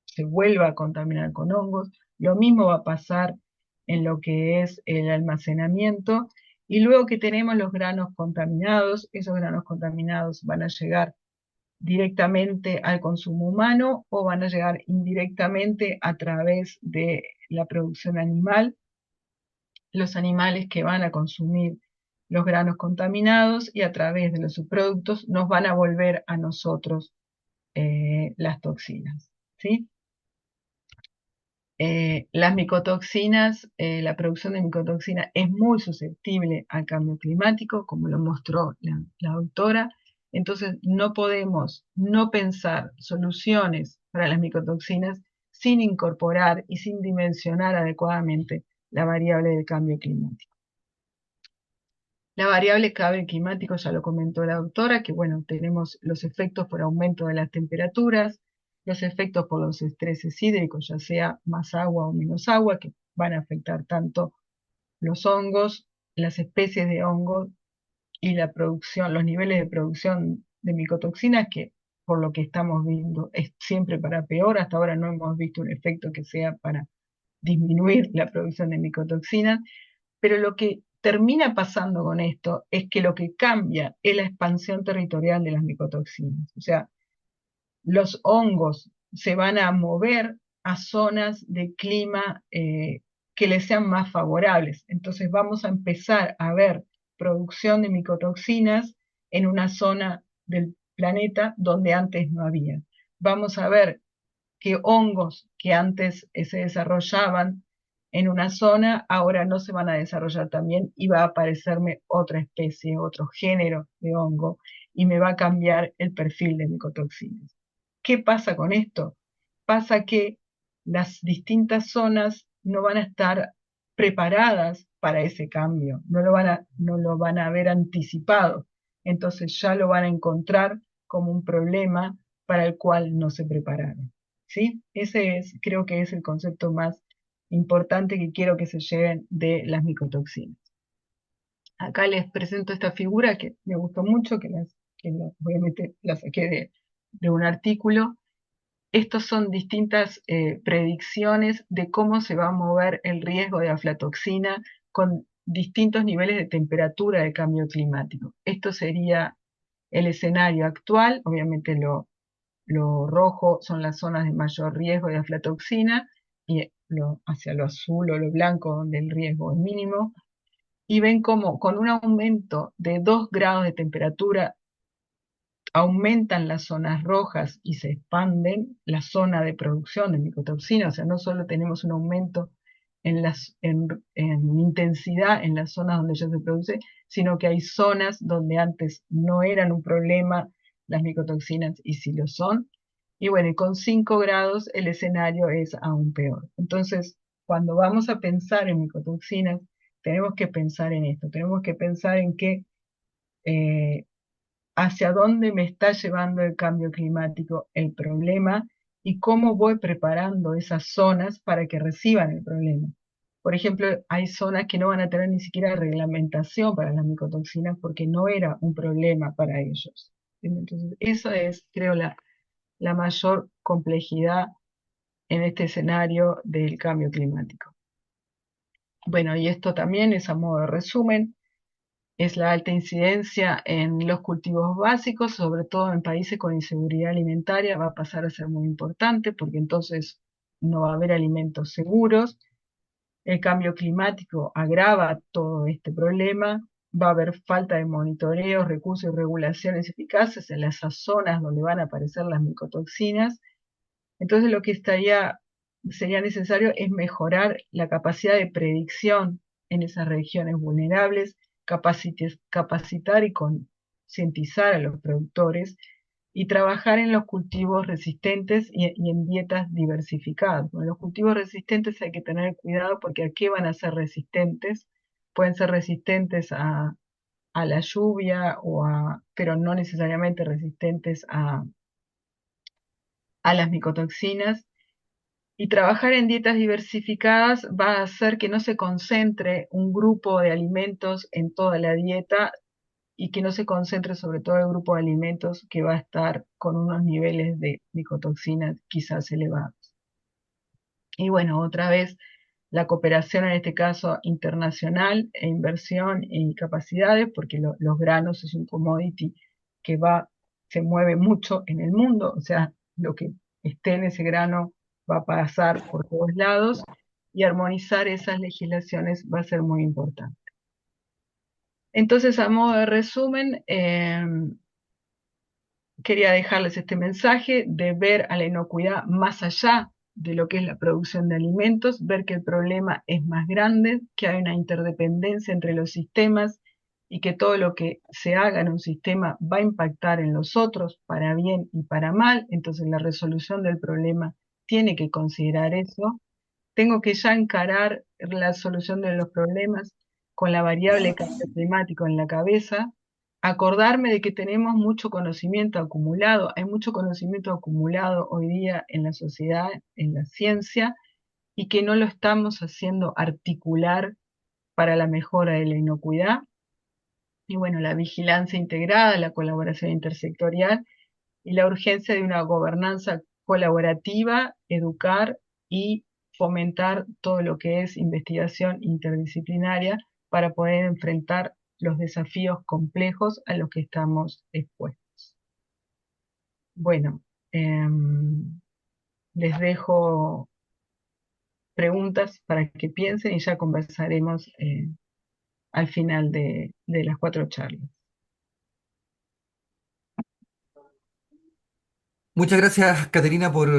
se vuelva a contaminar con hongos. Lo mismo va a pasar en lo que es el almacenamiento. Y luego que tenemos los granos contaminados, esos granos contaminados van a llegar directamente al consumo humano o van a llegar indirectamente a través de la producción animal, los animales que van a consumir los granos contaminados y a través de los subproductos nos van a volver a nosotros las toxinas, ¿sí? Las micotoxinas, la producción de micotoxinas es muy susceptible al cambio climático, como lo mostró la doctora. Entonces, no podemos no pensar soluciones para las micotoxinas sin incorporar y sin dimensionar adecuadamente la variable del cambio climático. La variable cambio climático ya lo comentó la doctora, que bueno, tenemos los efectos por aumento de las temperaturas, los efectos por los estreses hídricos, ya sea más agua o menos agua, que van a afectar tanto los hongos, las especies de hongos y la producción, los niveles de producción de micotoxinas, que por lo que estamos viendo es siempre para peor. Hasta ahora no hemos visto un efecto que sea para disminuir la producción de micotoxinas. Pero lo que termina pasando con esto es que lo que cambia es la expansión territorial de las micotoxinas. O sea, los hongos se van a mover a zonas de clima que les sean más favorables. Entonces vamos a empezar a ver producción de micotoxinas en una zona del planeta donde antes no había. Vamos a ver que hongos que antes se desarrollaban en una zona, ahora no se van a desarrollar también y va a aparecerme otra especie, otro género de hongo y me va a cambiar el perfil de micotoxinas. ¿Qué pasa con esto? Pasa que las distintas zonas no van a estar preparadas para ese cambio, no lo van a haber anticipado, entonces ya lo van a encontrar como un problema para el cual no se prepararon. ¿Sí? Creo que es el concepto más importante que quiero que se lleven de las micotoxinas. Acá les presento esta figura que me gustó mucho, obviamente la saqué de un artículo. Estos son distintas predicciones de cómo se va a mover el riesgo de aflatoxina con distintos niveles de temperatura de cambio climático. Esto sería el escenario actual, obviamente lo rojo son las zonas de mayor riesgo de aflatoxina y hacia lo azul o lo blanco donde el riesgo es mínimo. Y ven cómo con un aumento de 2 grados de temperatura aumentan las zonas rojas y se expanden la zona de producción de micotoxina. O sea, no solo tenemos un aumento en intensidad en las zonas donde ya se produce, sino que hay zonas donde antes no eran un problema las micotoxinas y sí lo son. Y bueno, y con 5 grados el escenario es aún peor. Entonces, cuando vamos a pensar en micotoxinas, tenemos que pensar en esto, tenemos que pensar en que hacia dónde me está llevando el cambio climático, el problema, y cómo voy preparando esas zonas para que reciban el problema. Por ejemplo, hay zonas que no van a tener ni siquiera reglamentación para las micotoxinas porque no era un problema para ellos. Entonces, eso es, creo, la mayor complejidad en este escenario del cambio climático. Bueno, y esto también es a modo de resumen, es la alta incidencia en los cultivos básicos, sobre todo en países con inseguridad alimentaria, va a pasar a ser muy importante porque entonces no va a haber alimentos seguros. El cambio climático agrava todo este problema. Va a haber falta de monitoreo, recursos y regulaciones eficaces en esas zonas donde van a aparecer las micotoxinas. Entonces lo que sería necesario es mejorar la capacidad de predicción en esas regiones vulnerables, capacitar y concientizar a los productores y trabajar en los cultivos resistentes y en dietas diversificadas. Con los cultivos resistentes hay que tener cuidado porque ¿a qué van a ser resistentes? Pueden ser resistentes a la lluvia pero no necesariamente resistentes a las micotoxinas. Y trabajar en dietas diversificadas va a hacer que no se concentre un grupo de alimentos en toda la dieta y que no se concentre sobre todo el grupo de alimentos que va a estar con unos niveles de micotoxinas quizás elevados. Y bueno, otra vez la cooperación en este caso internacional e inversión en capacidades, porque los granos es un commodity que se mueve mucho en el mundo, o sea, lo que esté en ese grano va a pasar por todos lados y armonizar esas legislaciones va a ser muy importante. Entonces, a modo de resumen, quería dejarles este mensaje de ver a la inocuidad más allá de lo que es la producción de alimentos, ver que el problema es más grande, que hay una interdependencia entre los sistemas y que todo lo que se haga en un sistema va a impactar en los otros para bien y para mal, entonces la resolución del problema tiene que considerar eso. Tengo que ya encarar la solución de los problemas con la variable cambio climático en la cabeza, acordarme de que tenemos mucho conocimiento acumulado, hay mucho conocimiento acumulado hoy día en la sociedad, en la ciencia, y que no lo estamos haciendo articular para la mejora de la inocuidad. Y bueno, la vigilancia integrada, la colaboración intersectorial y la urgencia de una gobernanza colaborativa, educar y fomentar todo lo que es investigación interdisciplinaria para poder enfrentar los desafíos complejos a los que estamos expuestos. Bueno, les dejo preguntas para que piensen y ya conversaremos al final de las 4 charlas. Muchas gracias, Caterina, por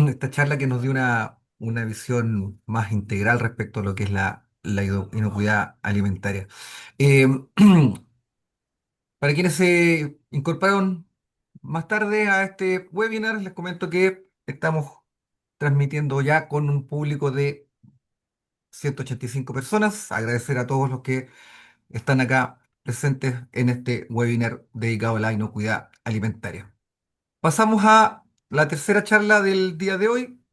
esta charla que nos dio una visión más integral respecto a lo que es la inocuidad alimentaria. Eh, para quienes se incorporaron más tarde a este webinar, les comento que estamos transmitiendo ya con un público de 185 personas. Agradecer a todos los que están acá presentes en este webinar dedicado a la inocuidad alimentaria. Pasamos a la tercera charla del día de hoy,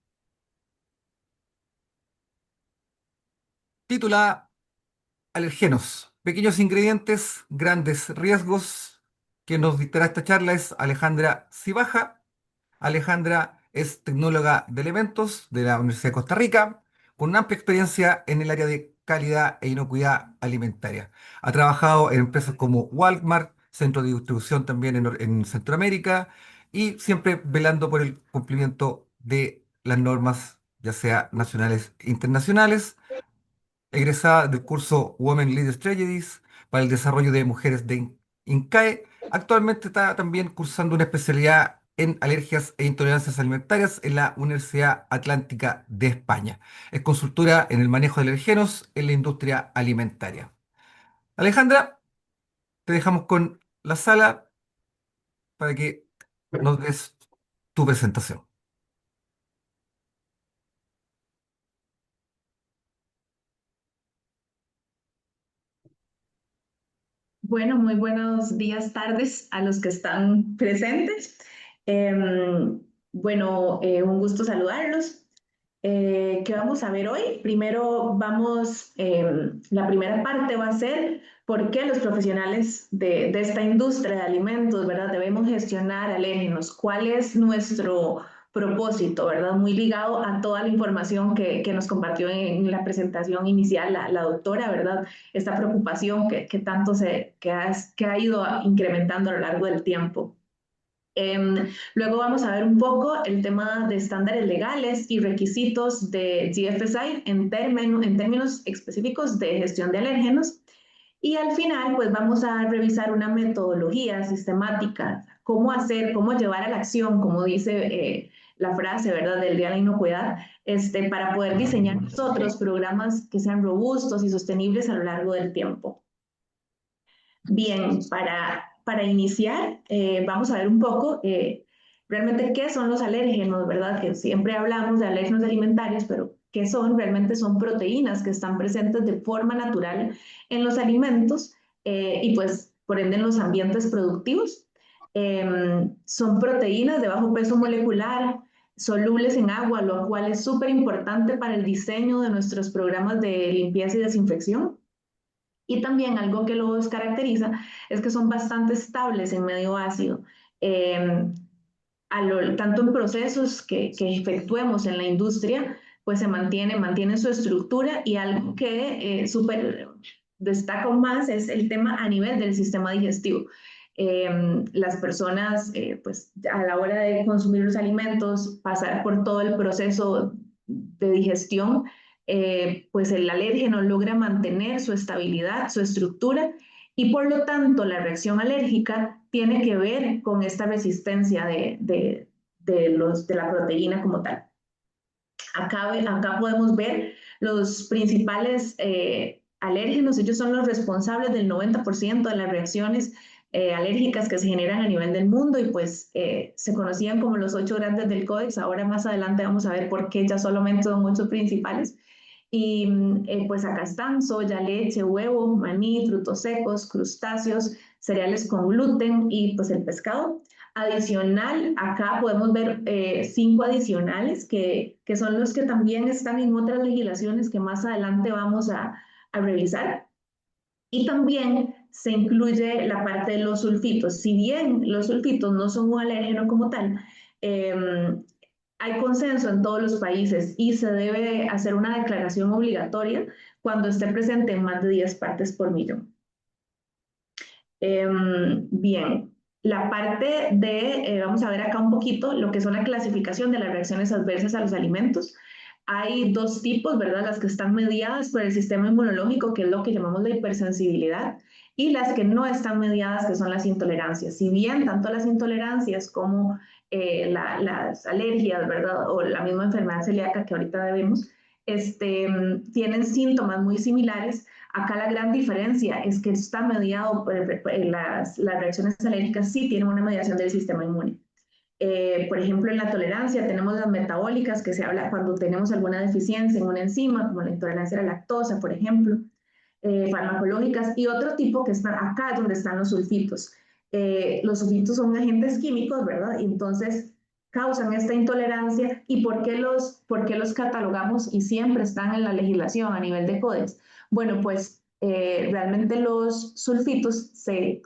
titulada Alergenos, pequeños ingredientes, grandes riesgos. Quien nos dictará esta charla es Alejandra Cibaja. Alejandra es tecnóloga de elementos de la Universidad de Costa Rica, con una amplia experiencia en el área de calidad e inocuidad alimentaria. Ha trabajado en empresas como Walmart, centro de distribución también en Centroamérica, y siempre velando por el cumplimiento de las normas, ya sea nacionales e internacionales. Egresada del curso Women Lead Strategies para el desarrollo de mujeres de INCAE. Actualmente está también cursando una especialidad en alergias e intolerancias alimentarias en la Universidad Atlántica de España. Es consultora en el manejo de alergenos en la industria alimentaria. Alejandra, te dejamos con la sala para que nos des tu presentación. Bueno, muy buenos días, tardes a los que están presentes. Un gusto saludarlos. ¿Qué vamos a ver hoy? Primero la primera parte va a ser por qué los profesionales de esta industria de alimentos, ¿verdad? Debemos gestionar alérgenos. ¿Cuál es nuestro propósito, ¿verdad? Muy ligado a toda la información que nos compartió en la presentación inicial la doctora, ¿verdad? Esta preocupación que tanto que ha ido incrementando a lo largo del tiempo. Luego vamos a ver un poco el tema de estándares legales y requisitos de GFSI en términos específicos de gestión de alérgenos. Y al final, pues vamos a revisar una metodología sistemática, cómo hacer, cómo llevar a la acción, como dice la frase, ¿verdad?, del Día de la Inocuidad, para poder diseñar nosotros programas que sean robustos y sostenibles a lo largo del tiempo. Bien, para iniciar, vamos a ver un poco realmente qué son los alérgenos, ¿verdad? Que siempre hablamos de alérgenos alimentarios, pero ¿qué son? Realmente son proteínas que están presentes de forma natural en los alimentos y pues por ende en los ambientes productivos. Son proteínas de bajo peso molecular, solubles en agua, lo cual es súper importante para el diseño de nuestros programas de limpieza y desinfección. Y también algo que los caracteriza es que son bastante estables en medio ácido. Tanto en procesos que efectuemos en la industria, pues se mantiene su estructura, y algo que súper destaca más es el tema a nivel del sistema digestivo. Las personas, pues a la hora de consumir los alimentos, pasar por todo el proceso de digestión, pues el alérgeno logra mantener su estabilidad, su estructura, y por lo tanto la reacción alérgica tiene que ver con esta resistencia de la proteína como tal. Acá podemos ver los principales alérgenos. Ellos son los responsables del 90% de las reacciones alérgicas que se generan a nivel del mundo, y pues se conocían como los 8 grandes del Codex. Ahora más adelante vamos a ver por qué ya solamente son 8 principales. Y pues acá están: soya, leche, huevo, maní, frutos secos, crustáceos, cereales con gluten y pues el pescado. Adicional, acá podemos ver 5 adicionales que son los que también están en otras legislaciones que más adelante vamos a revisar. Y también se incluye la parte de los sulfitos. Si bien los sulfitos no son un alérgeno como tal, hay consenso en todos los países y se debe hacer una declaración obligatoria cuando esté presente en más de 10 partes por millón. Bien, la parte de, vamos a ver acá un poquito lo que son la clasificación de las reacciones adversas a los alimentos. Hay 2 tipos, ¿verdad? Las que están mediadas por el sistema inmunológico, que es lo que llamamos la hipersensibilidad, y las que no están mediadas, que son las intolerancias. Si bien tanto las intolerancias como las alergias, ¿verdad?, o la misma enfermedad celíaca que ahorita vemos, tienen síntomas muy similares. Acá la gran diferencia es que está mediado por las reacciones alérgicas, sí tienen una mediación del sistema inmune. Por ejemplo, en la tolerancia tenemos las metabólicas, que se habla cuando tenemos alguna deficiencia en una enzima, como la intolerancia a la lactosa, por ejemplo, farmacológicas, y otro tipo que está acá, donde están los sulfitos. Los sulfitos son agentes químicos, ¿verdad? Y entonces causan esta intolerancia. ¿Y por qué los catalogamos y siempre están en la legislación a nivel de Codex? Bueno, pues realmente los sulfitos se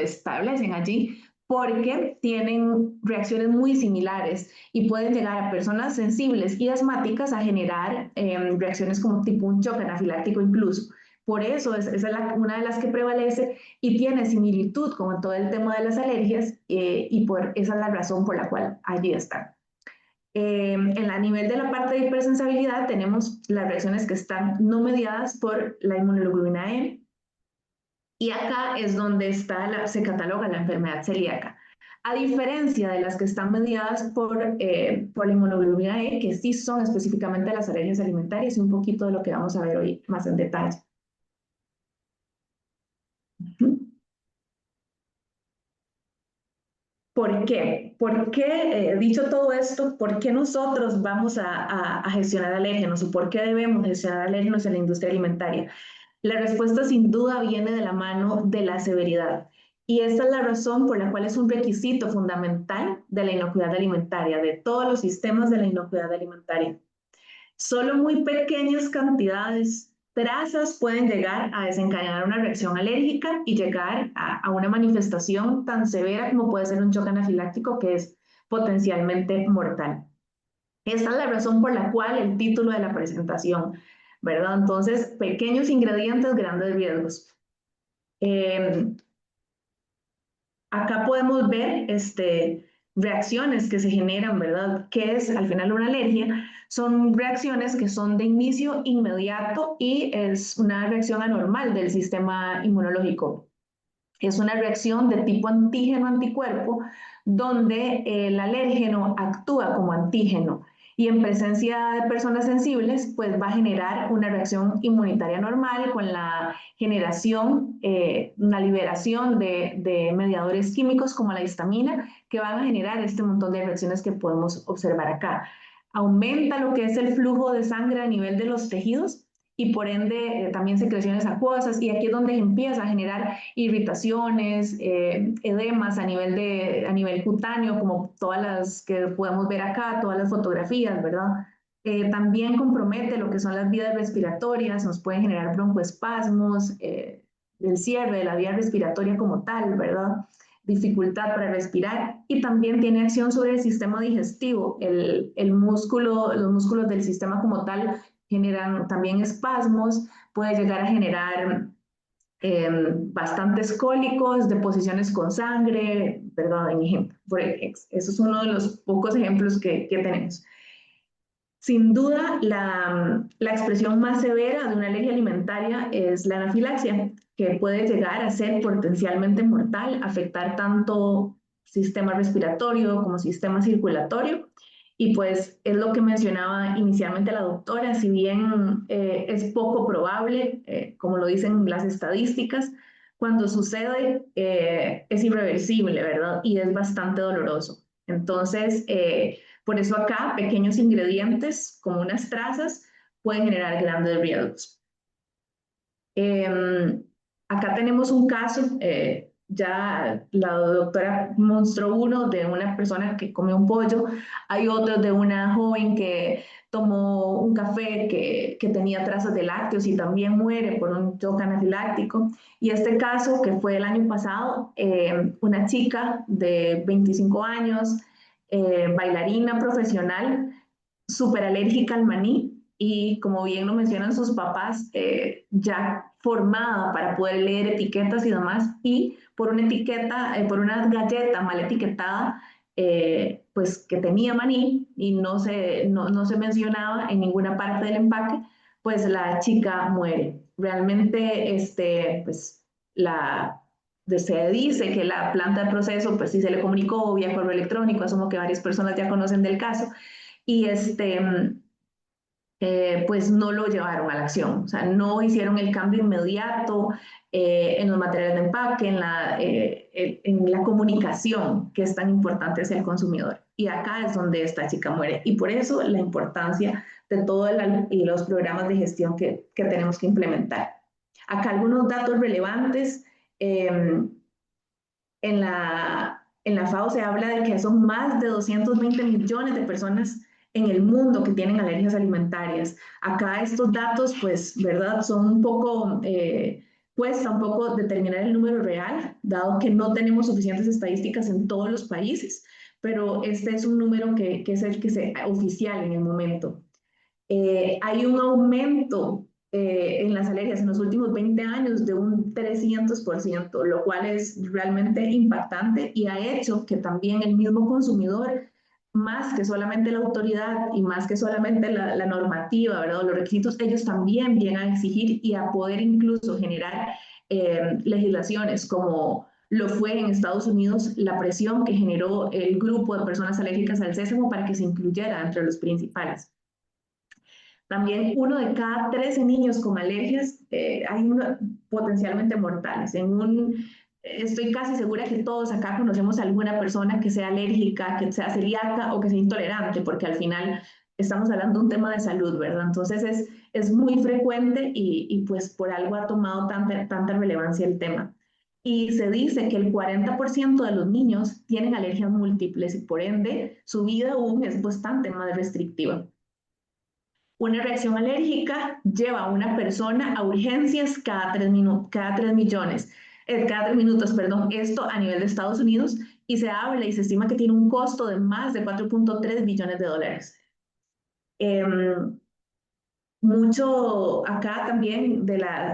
establecen allí porque tienen reacciones muy similares y pueden llegar a personas sensibles y asmáticas a generar reacciones como tipo un choque anafiláctico incluso. Por eso esa es una de las que prevalece y tiene similitud con todo el tema de las alergias, y esa es la razón por la cual allí están. A nivel de la parte de hipersensibilidad tenemos las reacciones que están no mediadas por la inmunoglobulina E, y acá es donde se cataloga la enfermedad celíaca. A diferencia de las que están mediadas por la inmunoglobulina E, que sí son específicamente las alergias alimentarias, y un poquito de lo que vamos a ver hoy más en detalle. ¿Por qué? ¿Por qué, dicho todo esto, por qué nosotros vamos a gestionar alérgenos, o por qué debemos gestionar alérgenos en la industria alimentaria? La respuesta sin duda viene de la mano de la severidad. Y esta es la razón por la cual es un requisito fundamental de la inocuidad alimentaria, de todos los sistemas de la inocuidad alimentaria. Solo muy pequeñas cantidades, trazas, pueden llegar a desencadenar una reacción alérgica y llegar a una manifestación tan severa como puede ser un choque anafiláctico, que es potencialmente mortal. Esta es la razón por la cual el título de la presentación, ¿verdad? Entonces, pequeños ingredientes, grandes riesgos. Acá podemos ver reacciones que se generan, ¿verdad? ¿Qué es al final una alergia? Son reacciones que son de inicio inmediato y es una reacción anormal del sistema inmunológico. Es una reacción de tipo antígeno-anticuerpo donde el alérgeno actúa como antígeno y en presencia de personas sensibles pues va a generar una reacción inmunitaria normal con la generación, una liberación de mediadores químicos como la histamina que van a generar este montón de reacciones que podemos observar acá. Aumenta lo que es el flujo de sangre a nivel de los tejidos y por ende también secreciones acuosas y aquí es donde empieza a generar irritaciones, edemas a nivel cutáneo, como todas las que podemos ver acá, todas las fotografías, ¿verdad? También compromete lo que son las vías respiratorias, nos puede generar broncoespasmos, el cierre de la vía respiratoria como tal, ¿verdad? Dificultad para respirar y también tiene acción sobre el sistema digestivo, los músculos del sistema como tal generan también espasmos, puede llegar a generar bastantes cólicos, deposiciones con sangre, ¿verdad? Eso es uno de los pocos ejemplos que tenemos. Sin duda, la expresión más severa de una alergia alimentaria es la anafilaxia, que puede llegar a ser potencialmente mortal, afectar tanto sistema respiratorio como sistema circulatorio. Y pues es lo que mencionaba inicialmente la doctora, si bien es poco probable, como lo dicen las estadísticas, cuando sucede es irreversible, ¿verdad? Y es bastante doloroso. Entonces, por eso acá pequeños ingredientes como unas trazas pueden generar grandes riesgos. Acá tenemos un caso, ya la doctora mostró uno de una persona que comió un pollo, hay otro de una joven que tomó un café que tenía trazas de lácteos y también muere por un shock anafiláctico. Y este caso, que fue el año pasado, una chica de 25 años, bailarina profesional, súper alérgica al maní y como bien lo mencionan sus papás, ya formada para poder leer etiquetas y demás, y por una etiqueta, por una galleta mal etiquetada, pues que tenía maní y no se mencionaba en ninguna parte del empaque, pues la chica muere. Realmente, pues se dice que la planta de proceso, pues sí se le comunicó vía correo electrónico, asumo que varias personas ya conocen del caso, y pues no lo llevaron a la acción, o sea, no hicieron el cambio inmediato en los materiales de empaque, en la comunicación que es tan importante hacia el consumidor. Y acá es donde esta chica muere. Y por eso la importancia de todos los programas de gestión que tenemos que implementar. Acá algunos datos relevantes. En la FAO se habla de que son más de 220 millones de personas en el mundo que tienen alergias alimentarias. Acá estos datos, pues, ¿verdad? Son un poco, cuesta un poco determinar el número real, dado que no tenemos suficientes estadísticas en todos los países, pero este es un número que es el que oficial en el momento. Hay un aumento en las alergias en los últimos 20 años de un 300%, lo cual es realmente impactante y ha hecho que también el mismo consumidor, más que solamente la autoridad y más que solamente la normativa, ¿verdad? Los requisitos, ellos también vienen a exigir y a poder incluso generar legislaciones como lo fue en Estados Unidos la presión que generó el grupo de personas alérgicas al sésamo para que se incluyera entre los principales. También 1 de cada 13 niños con alergias hay potencialmente mortales. Estoy casi segura que todos acá conocemos a alguna persona que sea alérgica, que sea celíaca o que sea intolerante, porque al final estamos hablando de un tema de salud, ¿verdad? Entonces es muy frecuente y pues por algo ha tomado tanta relevancia el tema. Y se dice que el 40% de los niños tienen alergias múltiples y por ende su vida aún es bastante más restrictiva. Una reacción alérgica lleva a una persona a urgencias cada 3 minutos, perdón, esto a nivel de Estados Unidos, y se habla y se estima que tiene un costo de más de 4.3 billones de dólares. Mucho acá también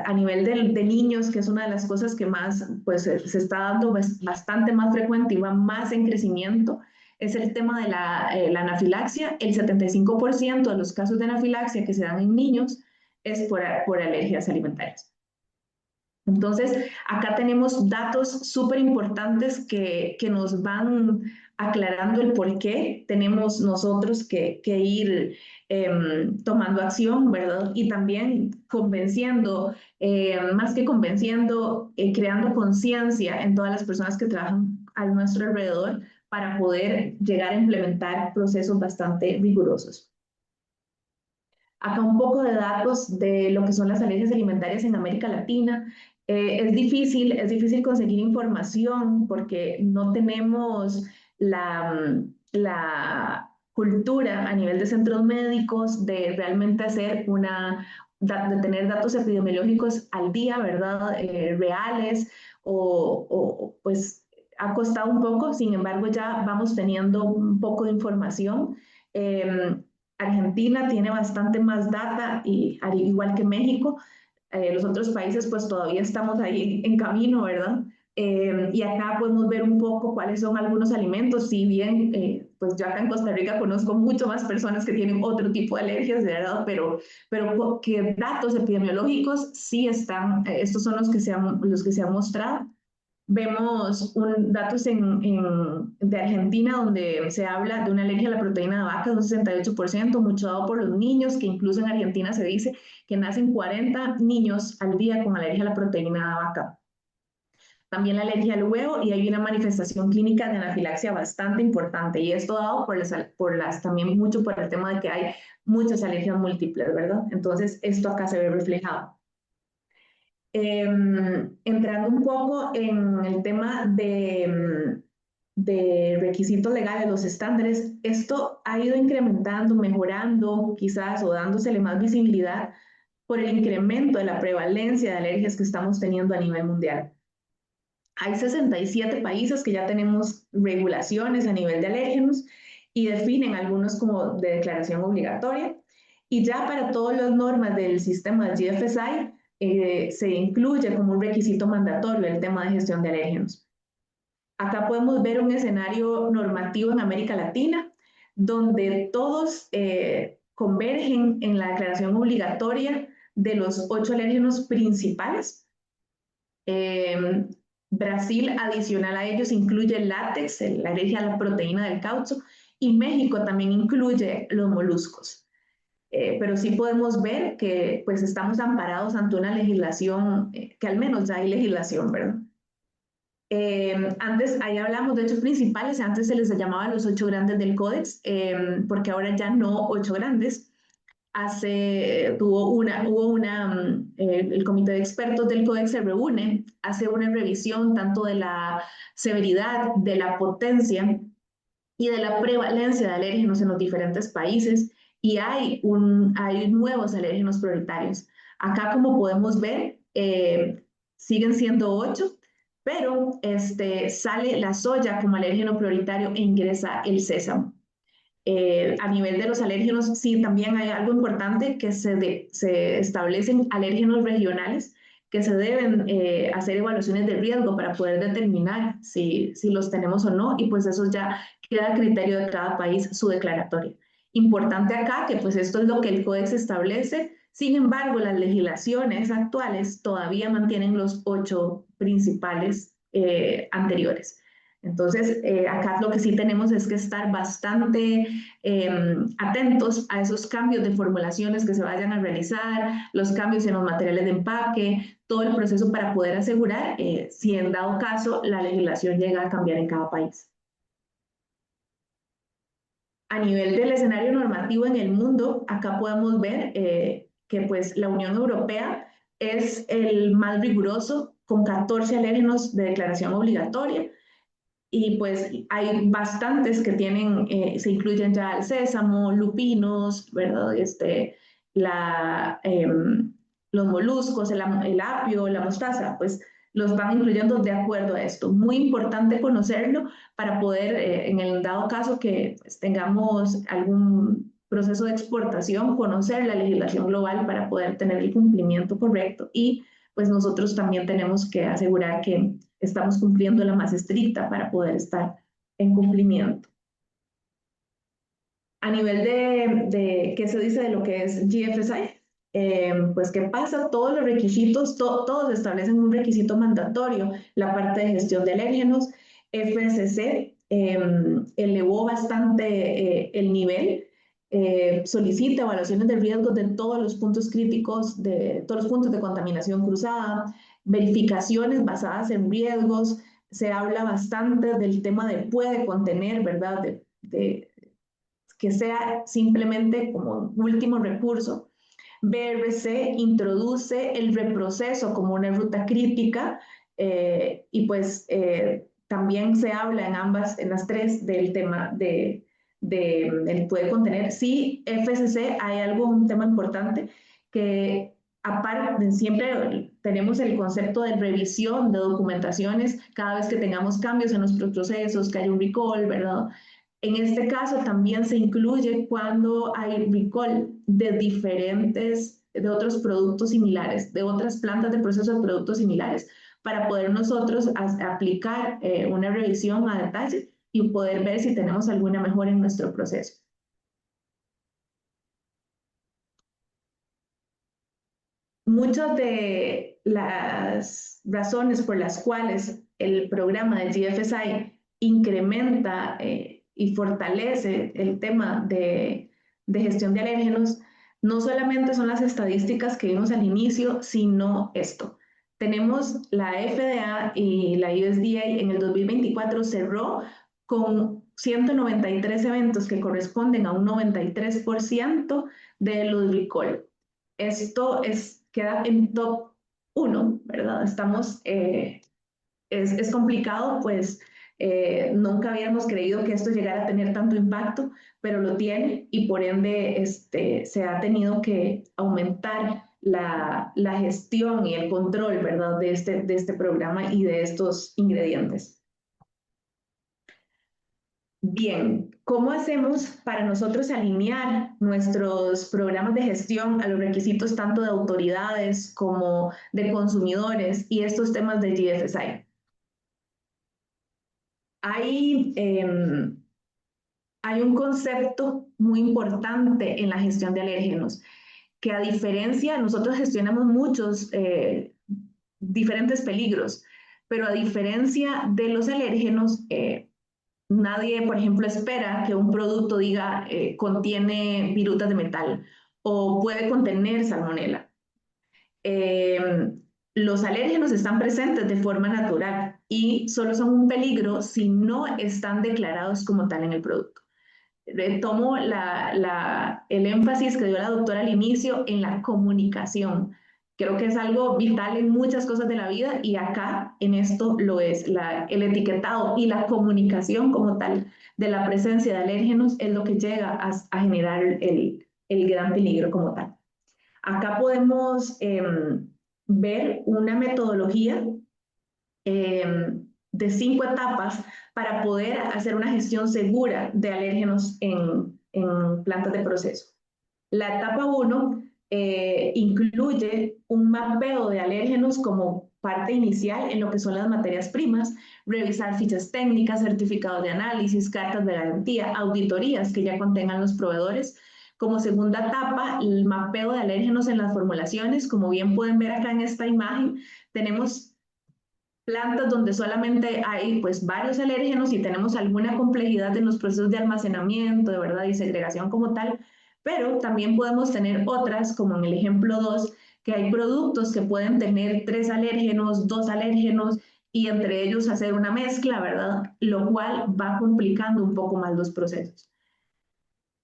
a nivel de niños, que es una de las cosas que más pues, se está dando bastante más frecuente y va más en crecimiento, es el tema de la anafilaxia. El 75% de los casos de anafilaxia que se dan en niños es por alergias alimentarias. Entonces, acá tenemos datos súper importantes que nos van aclarando el por qué tenemos nosotros que ir tomando acción, ¿verdad? Y también convenciendo, más que convenciendo, creando conciencia en todas las personas que trabajan a nuestro alrededor para poder llegar a implementar procesos bastante rigurosos. Acá un poco de datos de lo que son las alergias alimentarias en América Latina. Es difícil conseguir información porque no tenemos la cultura a nivel de centros médicos de realmente hacer de tener datos epidemiológicos al día, ¿verdad? Reales pues ha costado un poco, sin embargo ya vamos teniendo un poco de información. Argentina tiene bastante más data, y al igual que México. Los otros países pues todavía estamos ahí en camino, ¿verdad? Y acá podemos ver un poco cuáles son algunos alimentos, si bien pues yo acá en Costa Rica conozco mucho más personas que tienen otro tipo de alergias, ¿verdad? Pero que datos epidemiológicos sí están, estos son los que se han mostrado. Vemos datos de Argentina donde se habla de una alergia a la proteína de vaca de un 68%, mucho dado por los niños, que incluso en Argentina se dice que nacen 40 niños al día con alergia a la proteína de vaca. También la alergia al huevo, y hay una manifestación clínica de anafilaxia bastante importante, y esto dado también mucho por el tema de que hay muchas alergias múltiples, ¿verdad? Entonces esto acá se ve reflejado. Entrando un poco en el tema de requisitos legales, los estándares, esto ha ido incrementando, mejorando quizás o dándosele más visibilidad por el incremento de la prevalencia de alergias que estamos teniendo a nivel mundial. Hay 67 países que ya tenemos regulaciones a nivel de alérgenos y definen algunos como de declaración obligatoria. Y ya para todas las normas del sistema GFSI se incluye como un requisito mandatorio el tema de gestión de alérgenos. Acá podemos ver un escenario normativo en América Latina donde todos convergen en la declaración obligatoria de los 8 alérgenos principales. Brasil, adicional a ellos, incluye el látex, la alergia a la proteína del caucho, y México también incluye los moluscos. Pero sí podemos ver que pues estamos amparados ante una legislación, que al menos ya hay legislación, ¿verdad? Antes, ahí hablamos de hechos principales, antes se les llamaba los 8 grandes del Códex, porque ahora ya no 8 grandes. El comité de expertos del Códex se reúne, hace una revisión tanto de la severidad, de la potencia y de la prevalencia de alérgenos en los diferentes países, y hay nuevos alérgenos prioritarios. Acá, como podemos ver, siguen siendo 8, pero sale la soya como alérgeno prioritario e ingresa el sésamo. A nivel de los alérgenos, sí, también hay algo importante, que se establecen alérgenos regionales que se deben hacer evaluaciones de riesgo para poder determinar si los tenemos o no, y pues eso ya queda a criterio de cada país su declaratoria. Importante acá que pues esto es lo que el Códex establece. Sin embargo, las legislaciones actuales todavía mantienen los 8 principales anteriores. Entonces, acá lo que sí tenemos es que estar bastante atentos a esos cambios de formulaciones que se vayan a realizar, los cambios en los materiales de empaque, todo el proceso para poder asegurar si en dado caso la legislación llega a cambiar en cada país. A nivel del escenario normativo en el mundo, acá podemos ver que pues la Unión Europea es el más riguroso, con 14 alérgenos de declaración obligatoria. Y pues hay bastantes que se incluyen ya el sésamo, lupinos, ¿verdad? Los moluscos, el apio, la mostaza, pues los van incluyendo de acuerdo a esto. Muy importante conocerlo para poder, en el dado caso que pues, tengamos algún proceso de exportación, conocer la legislación global para poder tener el cumplimiento correcto y pues nosotros también tenemos que asegurar que estamos cumpliendo la más estricta para poder estar en cumplimiento. A nivel de ¿qué se dice de lo que es GFSI? Pues ¿qué pasa? Todos los requisitos, todos establecen un requisito mandatorio, la parte de gestión de alérgenos. FSC elevó bastante el nivel, solicita evaluaciones de riesgos de todos los puntos críticos, de todos los puntos de contaminación cruzada, verificaciones basadas en riesgos, se habla bastante del tema de puede contener, ¿verdad? Que sea simplemente como último recurso. BRC introduce el reproceso como una ruta crítica y pues también se habla en las tres del tema de el puede contener. Sí, FSC hay un tema importante que aparte siempre tenemos el concepto de revisión de documentaciones cada vez que tengamos cambios en nuestros procesos, que hay un recall, ¿verdad? En este caso también se incluye cuando hay recall de otros productos similares, de otras plantas de proceso de productos similares, para poder nosotros aplicar una revisión a detalle y poder ver si tenemos alguna mejora en nuestro proceso. Muchas de las razones por las cuales el programa de GFSI incrementa y fortalece el tema de gestión de alérgenos, no solamente son las estadísticas que vimos al inicio, sino esto. Tenemos la FDA y la USDA en el 2024 cerró con 193 eventos que corresponden a un 93% de los recall. Esto queda en top 1, ¿verdad? Es complicado, pues nunca habíamos creído que esto llegara a tener tanto impacto, pero lo tiene y por ende se ha tenido que aumentar la gestión y el control, ¿verdad? De este programa y de estos ingredientes. Bien, ¿cómo hacemos para nosotros alinear nuestros programas de gestión a los requisitos tanto de autoridades como de consumidores y estos temas de GFSI? Hay un concepto muy importante en la gestión de alérgenos, que a diferencia, nosotros gestionamos muchos diferentes peligros, pero a diferencia de los alérgenos, nadie, por ejemplo, espera que un producto diga contiene virutas de metal o puede contener salmonela. Los alérgenos están presentes de forma natural y solo son un peligro si no están declarados como tal en el producto. Tomo el énfasis que dio la doctora al inicio en la comunicación. Creo que es algo vital en muchas cosas de la vida y acá en esto lo es. El etiquetado y la comunicación como tal de la presencia de alérgenos es lo que llega a generar el gran peligro como tal. Acá podemos ver una metodología de 5 etapas para poder hacer una gestión segura de alérgenos en plantas de proceso. La etapa 1 incluye un mapeo de alérgenos como parte inicial en lo que son las materias primas, revisar fichas técnicas, certificados de análisis, cartas de garantía, auditorías que ya contengan los proveedores. Como segunda etapa, el mapeo de alérgenos en las formulaciones. Como bien pueden ver acá en esta imagen, tenemos plantas donde solamente hay pues varios alérgenos y tenemos alguna complejidad en los procesos de almacenamiento, de verdad, y segregación como tal, pero también podemos tener otras, como en el ejemplo 2, que hay productos que pueden tener 3 alérgenos, 2 alérgenos, y entre ellos hacer una mezcla, ¿verdad? Lo cual va complicando un poco más los procesos.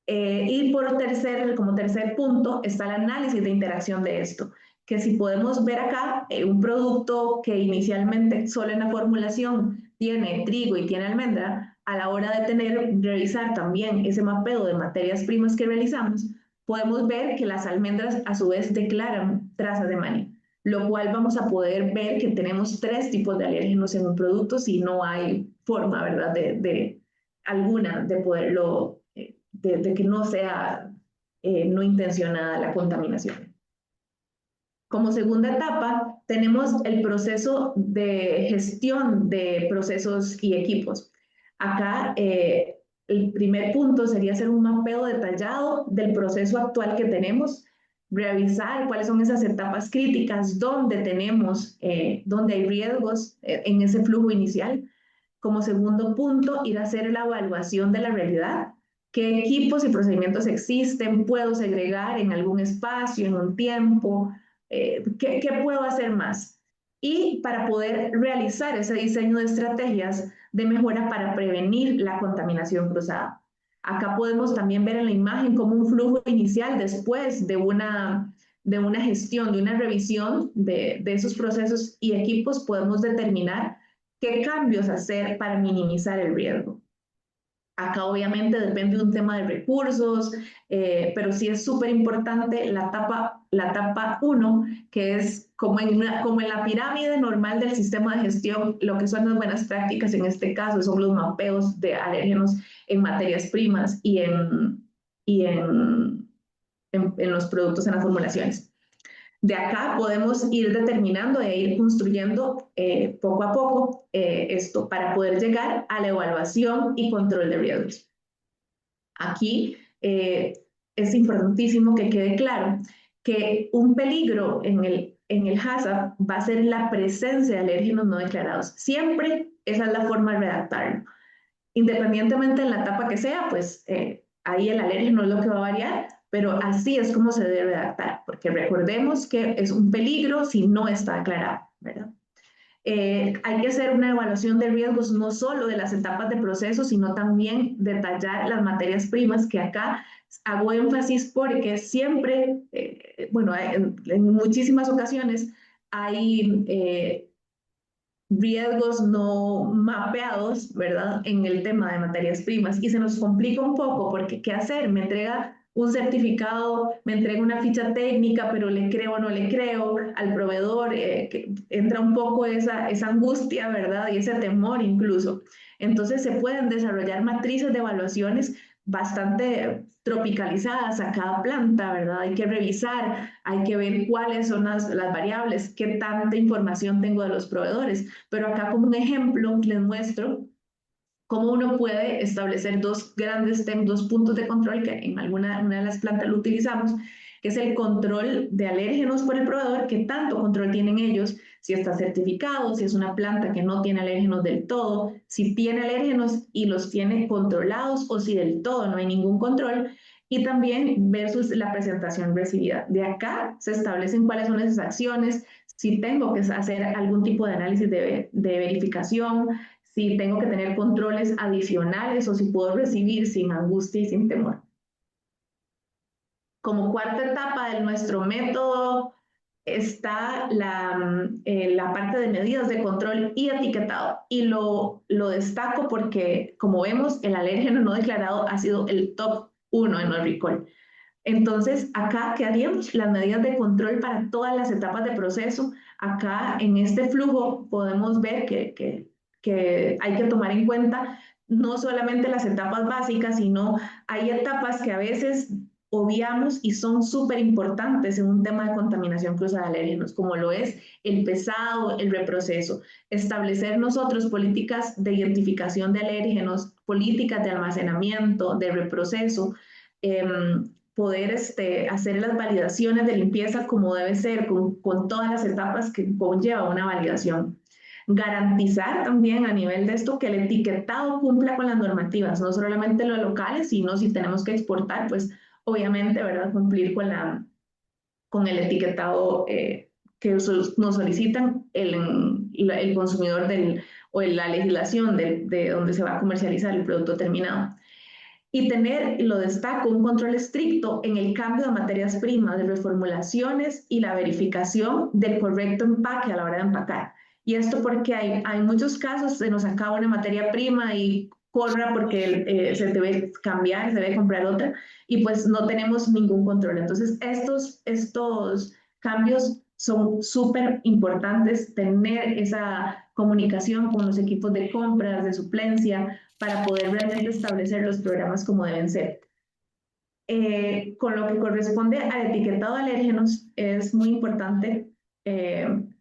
Y como tercer punto está el análisis de interacción de esto, que si podemos ver acá, un producto que inicialmente solo en la formulación tiene trigo y tiene almendra, a la hora de revisar también ese mapeo de materias primas que realizamos, podemos ver que las almendras a su vez declaran trazas de maní. lo cual vamos a poder ver que tenemos 3 tipos de alérgenos en un producto si no hay forma, ¿verdad?, de alguna de poderlo, de que no sea no intencionada la contaminación. Como segunda etapa, tenemos el proceso de gestión de procesos y equipos. Acá, el primer punto sería hacer un mapeo detallado del proceso actual que tenemos, revisar cuáles son esas etapas críticas, dónde tenemos, dónde hay riesgos en ese flujo inicial. Como segundo punto, ir a hacer la evaluación de la realidad. ¿Qué equipos y procedimientos existen? ¿Puedo segregar en algún espacio, en un tiempo? ¿Qué puedo hacer más? Y para poder realizar ese diseño de estrategias de mejora para prevenir la contaminación cruzada. Acá podemos también ver en la imagen como un flujo inicial después de una gestión, de una revisión de esos procesos y equipos, podemos determinar qué cambios hacer para minimizar el riesgo. Acá obviamente depende de un tema de recursos, pero sí es súper importante la etapa 1, que es como en la pirámide normal del sistema de gestión, lo que son las buenas prácticas en este caso son los mapeos de alérgenos en materias primas y en los productos, en las formulaciones. De acá podemos ir determinando e ir construyendo poco a poco esto para poder llegar a la evaluación y control de riesgos. Aquí es importantísimo que quede claro que un peligro en el HACCP va a ser la presencia de alérgenos no declarados. Siempre esa es la forma de redactarlo. Independientemente de la etapa que sea, pues ahí el alérgeno es lo que va a variar, pero así es como se debe redactar, porque recordemos que es un peligro si no está aclarado, ¿verdad? Hay que hacer una evaluación de riesgos no solo de las etapas de proceso, sino también detallar las materias primas, que acá hago énfasis porque siempre, bueno, en muchísimas ocasiones hay riesgos no mapeados, ¿verdad?, en el tema de materias primas y se nos complica un poco porque ¿qué hacer? Me entrega un certificado, me entrega una ficha técnica, pero le creo o no le creo al proveedor, que entra un poco esa angustia, ¿verdad?, y ese temor incluso. Entonces se pueden desarrollar matrices de evaluaciones bastante tropicalizadas a cada planta, ¿verdad? Hay que revisar, hay que ver cuáles son las variables, qué tanta información tengo de los proveedores. Pero acá como un ejemplo les muestro cómo uno puede establecer dos puntos de control que en una de las plantas lo utilizamos, que es el control de alérgenos por el proveedor, que tanto control tienen ellos, si está certificado, si es una planta que no tiene alérgenos del todo, si tiene alérgenos y los tiene controlados o si del todo no hay ningún control, y también versus la presentación recibida. De acá se establecen cuáles son esas acciones, si tengo que hacer algún tipo de análisis de verificación, si tengo que tener controles adicionales o si puedo recibir sin angustia y sin temor. Como cuarta etapa de nuestro método está la parte de medidas de control y etiquetado. Y lo destaco porque, como vemos, el alérgeno no declarado ha sido el top 1 en el recall. Entonces, acá, ¿qué haríamos? Las medidas de control para todas las etapas de proceso. Acá, en este flujo, podemos ver que hay que tomar en cuenta no solamente las etapas básicas, sino hay etapas que a veces obviamos y son súper importantes en un tema de contaminación cruzada de alérgenos, como lo es el pesado, el reproceso. Establecer nosotros políticas de identificación de alérgenos, políticas de almacenamiento, de reproceso, poder hacer las validaciones de limpieza como debe ser, con todas las etapas que conlleva una validación. Garantizar también a nivel de esto que el etiquetado cumpla con las normativas, no solamente los locales, sino si tenemos que exportar, pues obviamente, ¿verdad?, cumplir con el etiquetado que nos solicitan el consumidor o la legislación de donde se va a comercializar el producto terminado. Y tener, lo destaco, un control estricto en el cambio de materias primas, de reformulaciones y la verificación del correcto empaque a la hora de empacar. Y esto porque hay muchos casos, se nos acaba una materia prima y corra porque se debe cambiar, se debe comprar otra y pues no tenemos ningún control. Entonces estos cambios son súper importantes tener esa comunicación con los equipos de compras, de suplencia, para poder realmente establecer los programas como deben ser. Con lo que corresponde al etiquetado de alérgenos, es muy importante.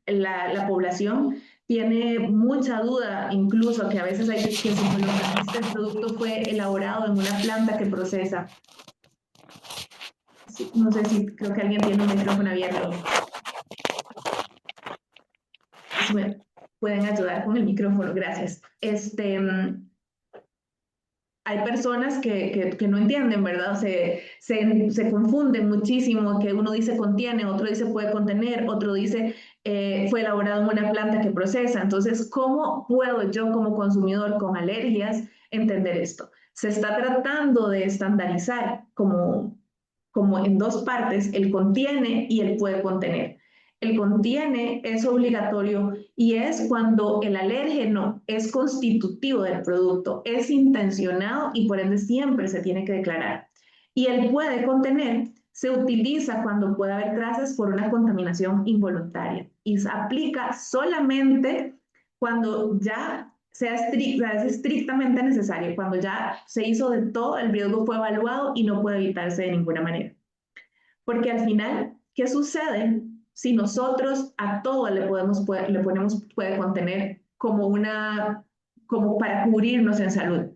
La población tiene mucha duda, incluso que a veces hay que se coloca, este producto fue elaborado en una planta que procesa. Sí, no sé si creo que alguien tiene un micrófono abierto. Si me pueden ayudar con el micrófono, gracias. Hay personas que no entienden, ¿verdad? Se confunden muchísimo, que uno dice contiene, otro dice puede contener, otro dice fue elaborado en una planta que procesa. Entonces, ¿cómo puedo yo como consumidor con alergias entender esto? Se está tratando de estandarizar como en dos partes, el contiene y el puede contener. El contiene es obligatorio y es cuando el alérgeno es constitutivo del producto, es intencionado y por ende siempre se tiene que declarar. Y el puede contener se utiliza cuando puede haber trazas por una contaminación involuntaria y se aplica solamente cuando ya es estrictamente necesario, cuando ya se hizo de todo, el riesgo fue evaluado y no puede evitarse de ninguna manera. Porque al final, ¿qué sucede si nosotros a todo le ponemos puede contener como para cubrirnos en salud?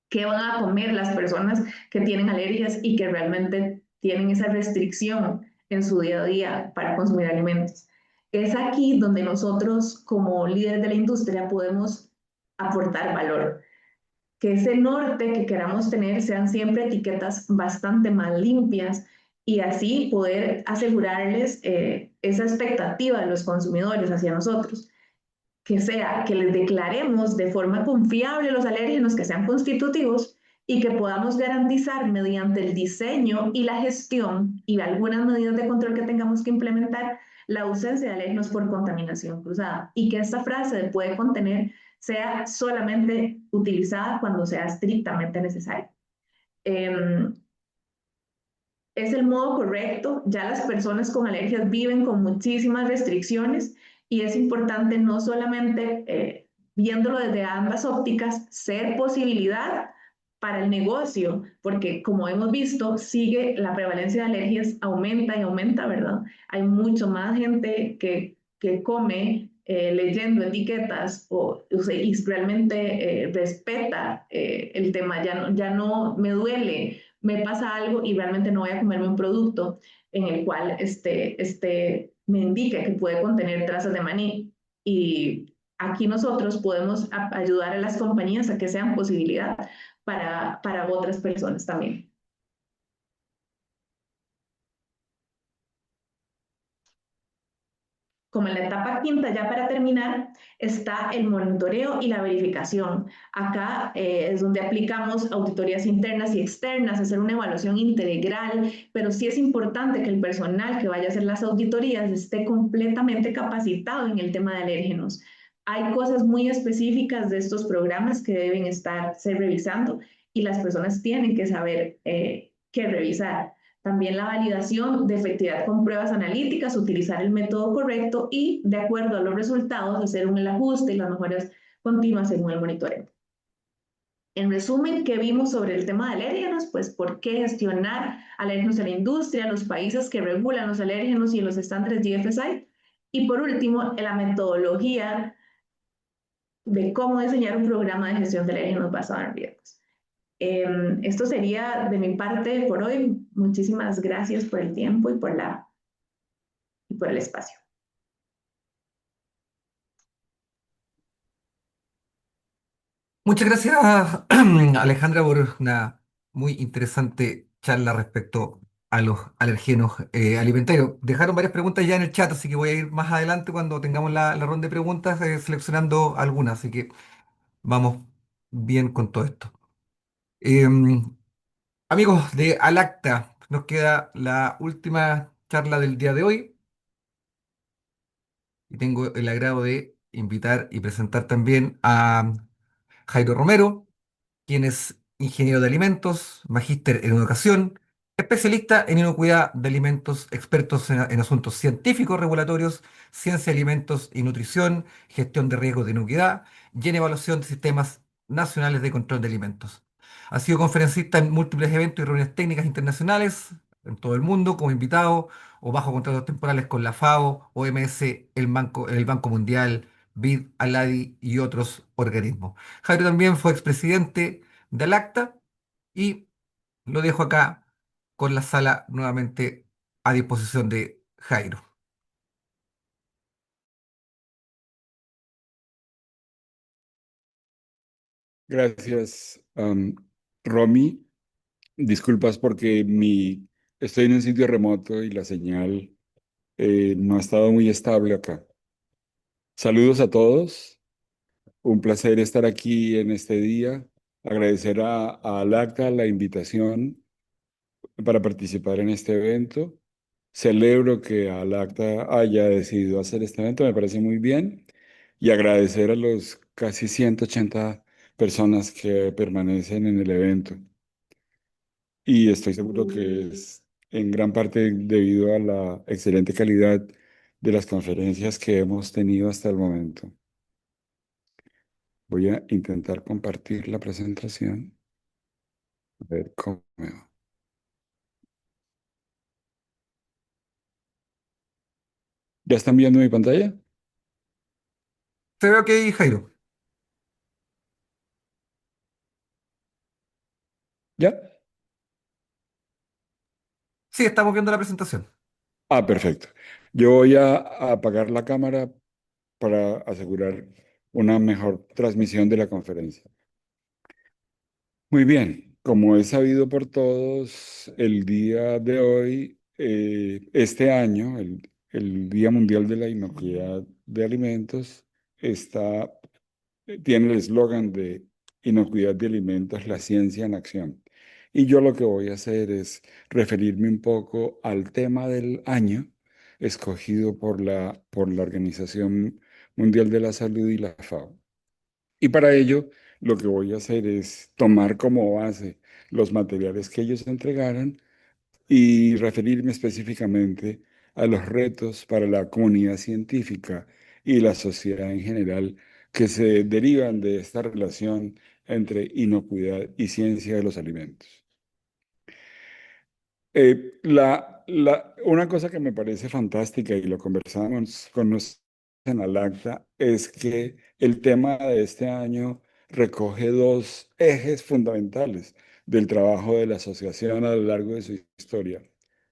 ¿Qué van a comer las personas que tienen alergias y que realmente tienen esa restricción en su día a día para consumir alimentos? Es aquí donde nosotros, como líderes de la industria, podemos aportar valor. Que ese norte que queramos tener sean siempre etiquetas bastante más limpias y así poder asegurarles esa expectativa de los consumidores hacia nosotros, que sea que les declaremos de forma confiable los alérgenos que sean constitutivos y que podamos garantizar mediante el diseño y la gestión y algunas medidas de control que tengamos que implementar la ausencia de alérgenos por contaminación cruzada y que esta frase de puede contener sea solamente utilizada cuando sea estrictamente necesario. Es el modo correcto, ya las personas con alergias viven con muchísimas restricciones y es importante no solamente viéndolo desde ambas ópticas, ser posibilidad para el negocio, porque como hemos visto, sigue la prevalencia de alergias, aumenta y aumenta, ¿verdad? Hay mucho más gente que come leyendo etiquetas y realmente respeta el tema, ya no me duele, me pasa algo y realmente no voy a comerme un producto en el cual me indique que puede contener trazas de maní. Y aquí nosotros podemos ayudar a las compañías a que sean posibilidad para otras personas también. Como en la etapa quinta, ya para terminar, está el monitoreo y la verificación. Acá es donde aplicamos auditorías internas y externas, hacer una evaluación integral, pero sí es importante que el personal que vaya a hacer las auditorías esté completamente capacitado en el tema de alérgenos. Hay cosas muy específicas de estos programas que deben estarse revisando y las personas tienen que saber qué revisar. También la validación de efectividad con pruebas analíticas, utilizar el método correcto y, de acuerdo a los resultados, hacer un ajuste y las mejoras continuas según el monitoreo. En resumen, ¿qué vimos sobre el tema de alérgenos? Pues por qué gestionar alérgenos en la industria, los países que regulan los alérgenos y los estándares GFSI. Y por último, la metodología de cómo diseñar un programa de gestión de alérgenos basado en riesgos. Esto sería de mi parte por hoy. Muchísimas gracias por el tiempo y por el espacio. Muchas gracias, Alejandra, por una muy interesante charla respecto a los alergenos alimentarios. Dejaron varias preguntas ya en el chat, así que voy a ir más adelante cuando tengamos la ronda de preguntas, seleccionando algunas, así que vamos bien con todo esto. Em, Amigos de Alacta, nos queda la última charla del día de hoy y tengo el agrado de invitar y presentar también a Jairo Romero, quien es ingeniero de alimentos, magíster en educación Especialista en inocuidad de alimentos, expertos en asuntos científicos regulatorios, ciencia de alimentos y nutrición, gestión de riesgos de inocuidad y en evaluación de sistemas nacionales de control de alimentos. Ha sido conferencista en múltiples eventos y reuniones técnicas internacionales en todo el mundo como invitado o bajo contratos temporales con la FAO, OMS, el Banco Mundial, BID, ALADI y otros organismos. Jairo también fue expresidente de ALACTA y lo dejo acá con la sala nuevamente a disposición de Jairo. Gracias, Romy. Disculpas porque estoy en un sitio remoto y la señal no ha estado muy estable acá. Saludos a todos. Un placer estar aquí en este día. Agradecer a Alacta la invitación para participar en este evento. Celebro que Alacta haya decidido hacer este evento, me parece muy bien. Y agradecer a los casi 180 personas que permanecen en el evento. Y estoy seguro que es en gran parte debido a la excelente calidad de las conferencias que hemos tenido hasta el momento. Voy a intentar compartir la presentación. A ver cómo me va. ¿Ya están viendo mi pantalla? Se ve ok, Jairo. ¿Ya? Sí, estamos viendo la presentación. Ah, perfecto. Yo voy a apagar la cámara para asegurar una mejor transmisión de la conferencia. Muy bien, como es sabido por todos, el día de hoy, este año, el Día Mundial de la Inocuidad de Alimentos, tiene el eslogan de Inocuidad de Alimentos, la ciencia en acción. Y yo lo que voy a hacer es referirme un poco al tema del año escogido por la Organización Mundial de la Salud y la FAO. Y para ello, lo que voy a hacer es tomar como base los materiales que ellos entregaron y referirme específicamente a los retos para la comunidad científica y la sociedad en general que se derivan de esta relación entre inocuidad y ciencia de los alimentos. Una cosa que me parece fantástica y lo conversamos con nosotros en Alacta es que el tema de este año recoge dos ejes fundamentales del trabajo de la asociación a lo largo de su historia: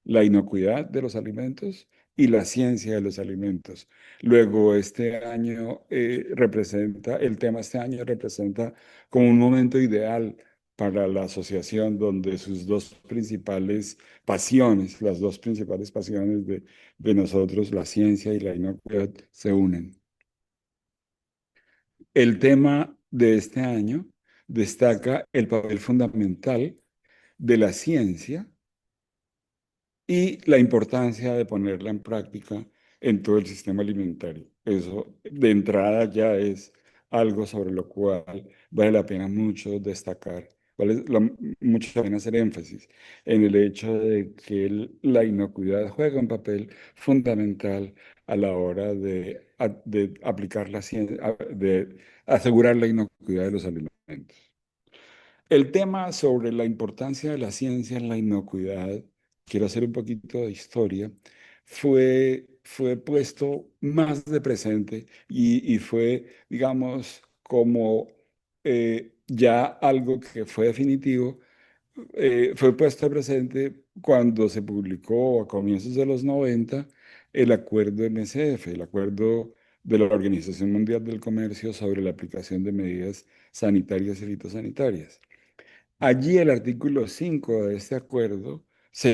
la inocuidad de los alimentos y la ciencia de los alimentos. Luego, el tema este año representa como un momento ideal para la asociación donde sus dos principales pasiones, las dos principales pasiones de nosotros, la ciencia y la inocuidad, se unen. El tema de este año destaca el papel fundamental de la ciencia y la importancia de ponerla en práctica en todo el sistema alimentario. Eso de entrada ya es algo sobre lo cual vale la pena mucho destacar, mucho la pena hacer énfasis en el hecho de que la inocuidad juega un papel fundamental a la hora de aplicar la ciencia, de asegurar la inocuidad de los alimentos. El tema sobre la importancia de la ciencia en la inocuidad, quiero hacer un poquito de historia, fue puesto más de presente y fue, digamos, como ya algo que fue definitivo, fue puesto de presente cuando se publicó a comienzos de los 90 el acuerdo MSF, el acuerdo de la Organización Mundial del Comercio sobre la aplicación de medidas sanitarias y fitosanitarias. Allí el artículo 5 de este acuerdo este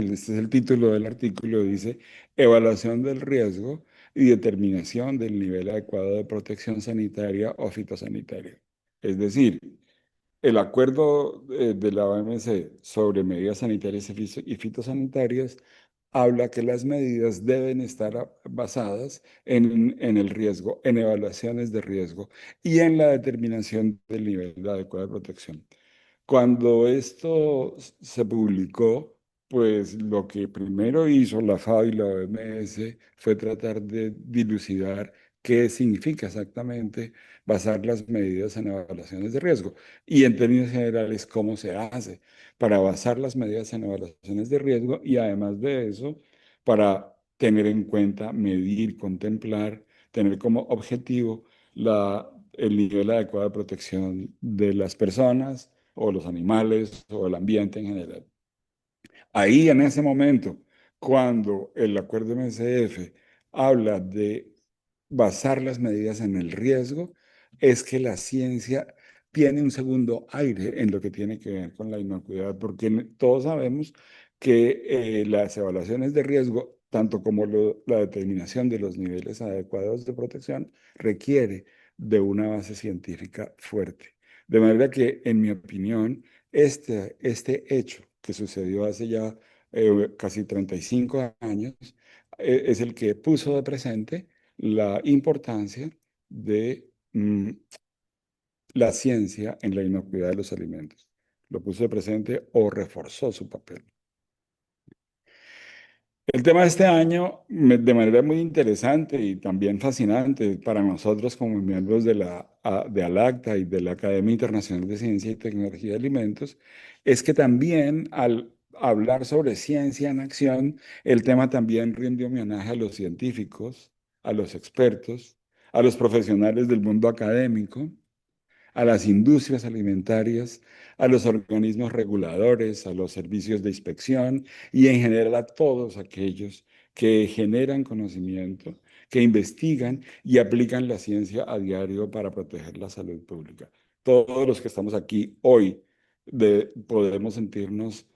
es el título del artículo, dice evaluación del riesgo y determinación del nivel adecuado de protección sanitaria o fitosanitaria. Es decir, el acuerdo de la OMC sobre medidas sanitarias y fitosanitarias habla que las medidas deben estar basadas en el riesgo, en evaluaciones de riesgo y en la determinación del nivel adecuado de protección. Cuando esto se publicó, pues lo que primero hizo la FAO y la OMS fue tratar de dilucidar qué significa exactamente basar las medidas en evaluaciones de riesgo y en términos generales cómo se hace para basar las medidas en evaluaciones de riesgo y además de eso, para tener en cuenta, medir, contemplar, tener como objetivo el nivel adecuado de protección de las personas o los animales o el ambiente en general. Ahí en ese momento, cuando el acuerdo MSF habla de basar las medidas en el riesgo, es que la ciencia tiene un segundo aire en lo que tiene que ver con la inocuidad, porque todos sabemos que las evaluaciones de riesgo, tanto como la determinación de los niveles adecuados de protección, requiere de una base científica fuerte. De manera que, en mi opinión, este hecho que sucedió hace ya casi 35 años, es el que puso de presente la importancia de la ciencia en la inocuidad de los alimentos. Lo puso de presente o reforzó su papel. El tema de este año, de manera muy interesante y también fascinante para nosotros como miembros de ALACTA y de la Academia Internacional de Ciencia y Tecnología de Alimentos, es que también al hablar sobre ciencia en acción, el tema también rinde homenaje a los científicos, a los expertos, a los profesionales del mundo académico, a las industrias alimentarias, a los organismos reguladores, a los servicios de inspección y en general a todos aquellos que generan conocimiento, que investigan y aplican la ciencia a diario para proteger la salud pública. Todos los que estamos aquí hoy podemos sentirnos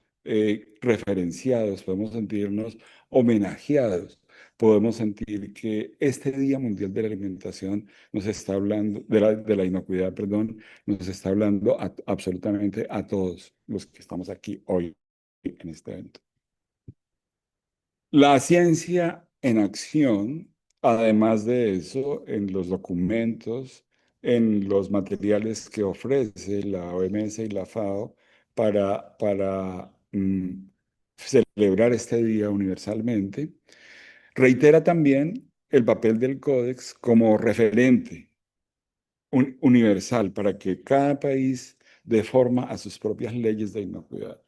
referenciados, podemos sentirnos homenajeados, podemos sentir que este Día Mundial de la Alimentación nos está hablando, de la inocuidad, perdón, nos está hablando absolutamente a todos los que estamos aquí hoy en este evento. La ciencia en acción, además de eso, en los documentos, en los materiales que ofrece la OMS y la FAO para celebrar este día universalmente, reitera también el papel del Códex como referente universal para que cada país dé forma a sus propias leyes de inocuidad.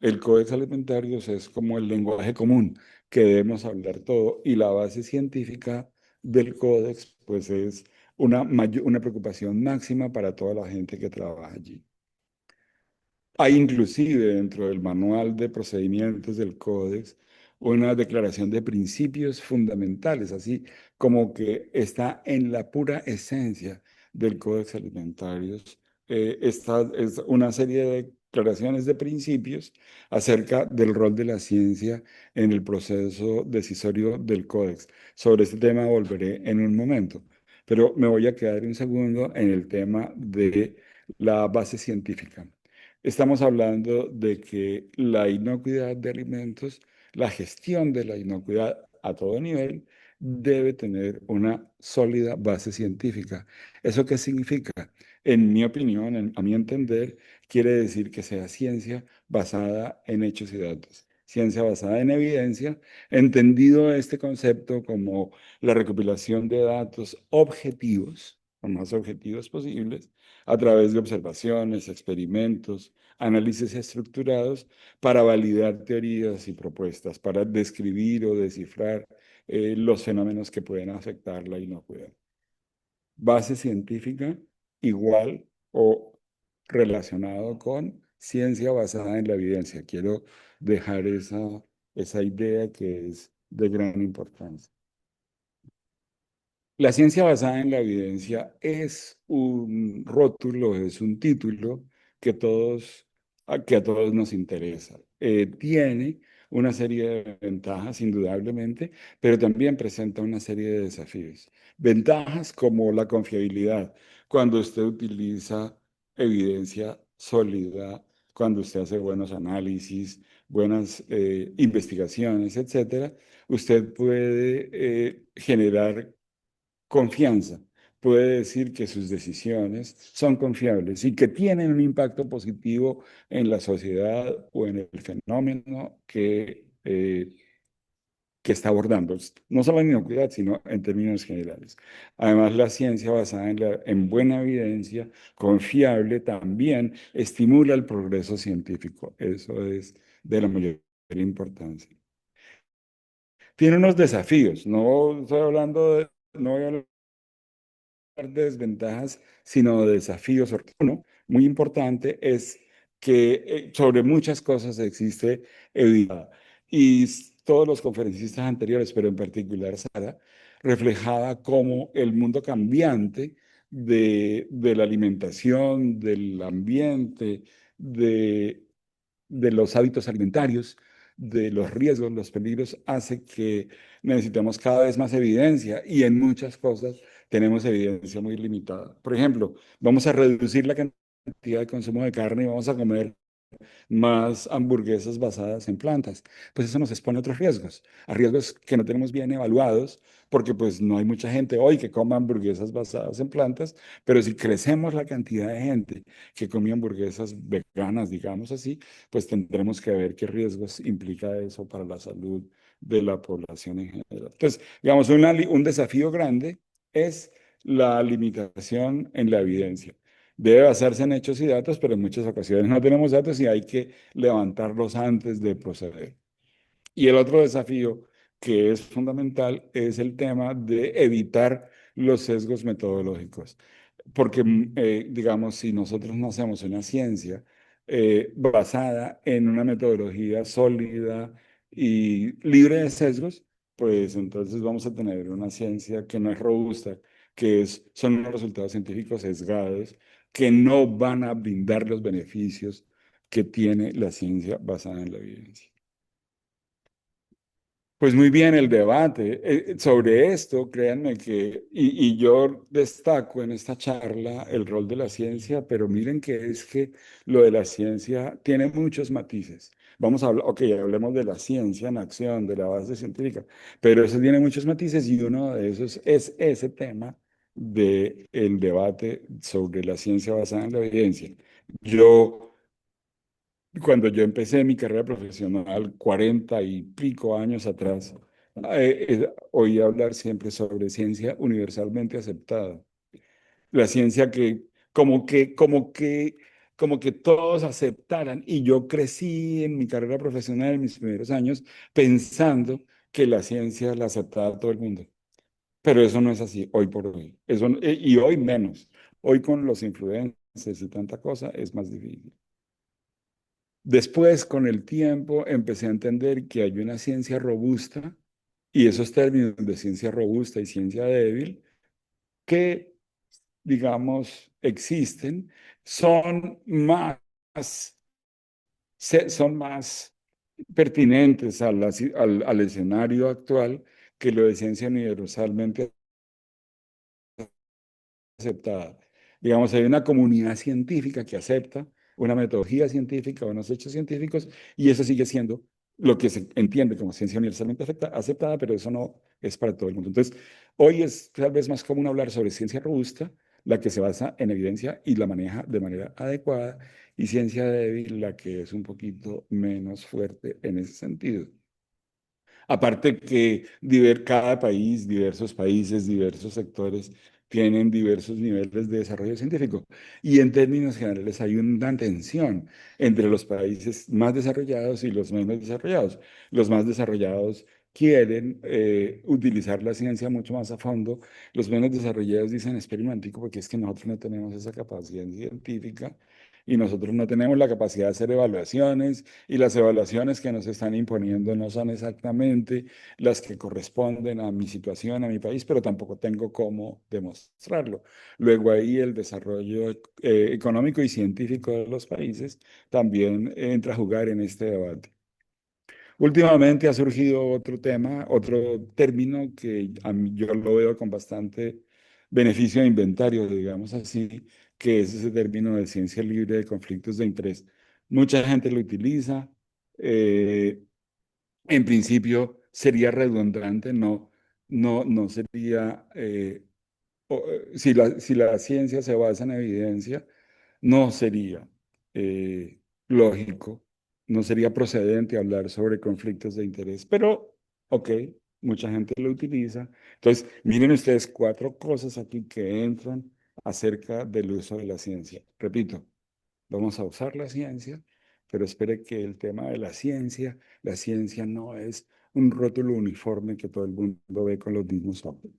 El Códex Alimentarios es como el lenguaje común que debemos hablar todo y la base científica del Códex pues es una preocupación máxima para toda la gente que trabaja allí. Hay inclusive dentro del manual de procedimientos del Códex una declaración de principios fundamentales, así como que está en la pura esencia del Códex Alimentarios. Esta es una serie de declaraciones de principios acerca del rol de la ciencia en el proceso decisorio del Códex. Sobre este tema volveré en un momento, pero me voy a quedar un segundo en el tema de la base científica. Estamos hablando de que la inocuidad de alimentos, la gestión de la inocuidad a todo nivel, debe tener una sólida base científica. ¿Eso qué significa? En mi opinión, a mi entender, quiere decir que sea ciencia basada en hechos y datos. Ciencia basada en evidencia, entendido este concepto como la recopilación de datos objetivos, lo más objetivos posibles, a través de observaciones, experimentos, análisis estructurados para validar teorías y propuestas, para describir o descifrar los fenómenos que pueden afectar la inocuidad. Base científica igual o relacionado con ciencia basada en la evidencia. Quiero dejar esa idea que es de gran importancia. La ciencia basada en la evidencia es un rótulo, es un título que que a todos nos interesa. Tiene una serie de ventajas, indudablemente, pero también presenta una serie de desafíos. Ventajas como la confiabilidad, cuando usted utiliza evidencia sólida, cuando usted hace buenos análisis, buenas investigaciones, etcétera, usted puede generar confianza puede decir que sus decisiones son confiables y que tienen un impacto positivo en la sociedad o en el fenómeno que está abordando, no solo en inocuidad, sino en términos generales. Además, la ciencia basada en buena evidencia, confiable, también estimula el progreso científico. Eso es de la mayor importancia. Tiene unos desafíos, no estoy hablando no voy a hablar de desventajas, sino de desafíos. Uno, muy importante, es que sobre muchas cosas existe evidencia. Y todos los conferencistas anteriores, pero en particular Sara, reflejaba cómo el mundo cambiante de la alimentación, del ambiente, de los hábitos alimentarios, de los riesgos, los peligros, hace que necesitemos cada vez más evidencia y en muchas cosas tenemos evidencia muy limitada. Por ejemplo, vamos a reducir la cantidad de consumo de carne y vamos a comer más hamburguesas basadas en plantas. Pues eso nos expone a otros riesgos, a riesgos que no tenemos bien evaluados, porque pues no hay mucha gente hoy que coma hamburguesas basadas en plantas, pero si crecemos la cantidad de gente que come hamburguesas veganas, digamos así, pues tendremos que ver qué riesgos implica eso para la salud de la población en general. Entonces, digamos, un desafío grande es la limitación en la evidencia. Debe basarse en hechos y datos, pero en muchas ocasiones no tenemos datos y hay que levantarlos antes de proceder. Y el otro desafío que es fundamental es el tema de evitar los sesgos metodológicos. Porque, digamos, si nosotros no hacemos una ciencia basada en una metodología sólida y libre de sesgos, pues entonces vamos a tener una ciencia que no es robusta, son unos resultados científicos sesgados que no van a brindar los beneficios que tiene la ciencia basada en la evidencia. Pues muy bien, el debate sobre esto, créanme y yo destaco en esta charla el rol de la ciencia, pero miren que es que lo de la ciencia tiene muchos matices. Vamos a hablar, ok, hablemos de la ciencia en acción, de la base científica, pero eso tiene muchos matices y uno de esos es ese tema del debate sobre la ciencia basada en la evidencia. Yo Cuando yo empecé mi carrera profesional, 40 y pico años atrás, oí hablar siempre sobre ciencia universalmente aceptada. La ciencia que, como que, como que, como que todos aceptaran. Y yo crecí en mi carrera profesional en mis primeros años pensando que la ciencia la aceptaba todo el mundo. Pero eso no es así hoy por hoy. Y hoy menos. Hoy con los influencers y tanta cosa es más difícil. Después, con el tiempo, empecé a entender que hay una ciencia robusta y esos términos de ciencia robusta y ciencia débil que, digamos, existen, son más pertinentes al escenario actual que lo de ciencia universalmente aceptada. Digamos, hay una comunidad científica que acepta una metodología científica, unos hechos científicos, y eso sigue siendo lo que se entiende como ciencia universalmente aceptada, pero eso no es para todo el mundo. Entonces, hoy es tal vez más común hablar sobre ciencia robusta, la que se basa en evidencia y la maneja de manera adecuada, y ciencia débil, la que es un poquito menos fuerte en ese sentido. Aparte que cada país, diversos países, diversos sectores tienen diversos niveles de desarrollo científico. Y en términos generales hay una tensión entre los países más desarrollados y los menos desarrollados. Los más desarrollados quieren utilizar la ciencia mucho más a fondo. Los menos desarrollados dicen, espera un momentico, porque es que nosotros no tenemos esa capacidad científica y nosotros no tenemos la capacidad de hacer evaluaciones y las evaluaciones que nos están imponiendo no son exactamente las que corresponden a mi situación, a mi país, pero tampoco tengo cómo demostrarlo. Luego ahí el desarrollo económico y científico de los países también entra a jugar en este debate. Últimamente ha surgido otro tema, otro término que yo lo veo con bastante beneficio de inventario, digamos así, que es ese término de ciencia libre de conflictos de interés. Mucha gente lo utiliza. eh, en principio sería redundante, no sería si la ciencia se basa en evidencia, no sería lógico, no sería procedente hablar sobre conflictos de interés, pero ok, mucha gente lo utiliza. Entonces, miren ustedes 4 cosas aquí que entran acerca del uso de la ciencia. Repito, vamos a usar la ciencia, pero espere que el tema de la ciencia no es un rótulo uniforme que todo el mundo ve con los mismos ojos.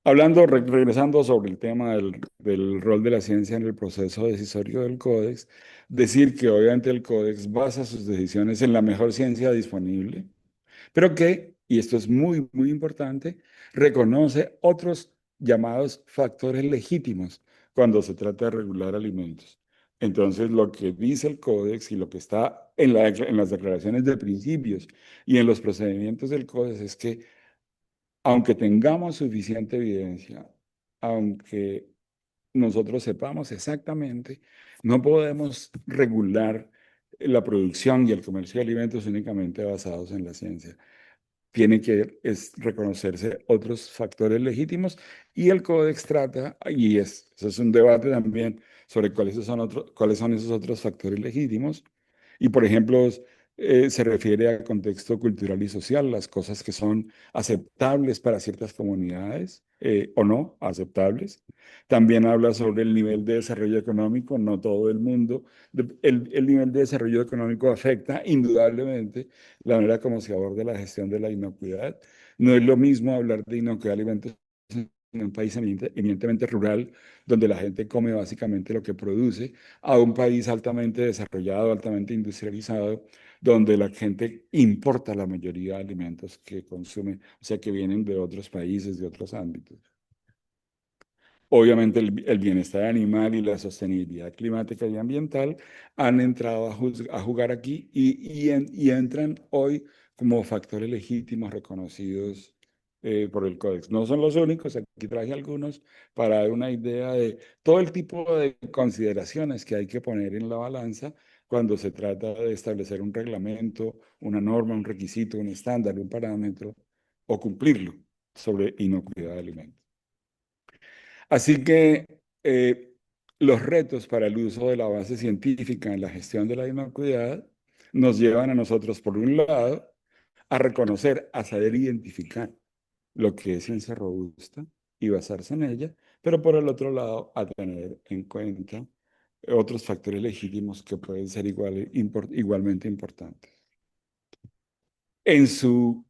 Regresando sobre el tema del rol de la ciencia en el proceso decisorio del Códex, decir que obviamente el Códex basa sus decisiones en la mejor ciencia disponible, pero que, y esto es muy, muy importante, reconoce otros llamados factores legítimos cuando se trata de regular alimentos. Entonces, lo que dice el Códex y lo que está en las declaraciones de principios y en los procedimientos del Códex es que aunque tengamos suficiente evidencia, aunque nosotros sepamos exactamente, no podemos regular la producción y el comercio de alimentos únicamente basados en la ciencia. Tiene que reconocerse otros factores legítimos y el Códex trata, eso es un debate también sobre cuáles son esos otros factores legítimos. Y por ejemplo, se refiere a contexto cultural y social, las cosas que son aceptables para ciertas comunidades o no aceptables. También habla sobre el nivel de desarrollo económico, no todo el mundo. El nivel de desarrollo económico afecta indudablemente la manera como se aborda la gestión de la inocuidad. No es lo mismo hablar de inocuidad de alimentos en un país eminentemente rural, donde la gente come básicamente lo que produce, a un país altamente desarrollado, altamente industrializado, donde la gente importa la mayoría de alimentos que consume, o sea, que vienen de otros países, de otros ámbitos. Obviamente el bienestar animal y la sostenibilidad climática y ambiental han entrado a jugar aquí y entran hoy como factores legítimos reconocidos por el Códex. No son los únicos, aquí traje algunos para dar una idea de todo el tipo de consideraciones que hay que poner en la balanza cuando se trata de establecer un reglamento, una norma, un requisito, un estándar, un parámetro o cumplirlo sobre inocuidad de alimentos. Así que los retos para el uso de la base científica en la gestión de la inocuidad nos llevan a nosotros, por un lado, a reconocer, a saber identificar lo que es ciencia robusta y basarse en ella, pero por el otro lado, a tener en cuenta otros factores legítimos que pueden ser igualmente importantes. En su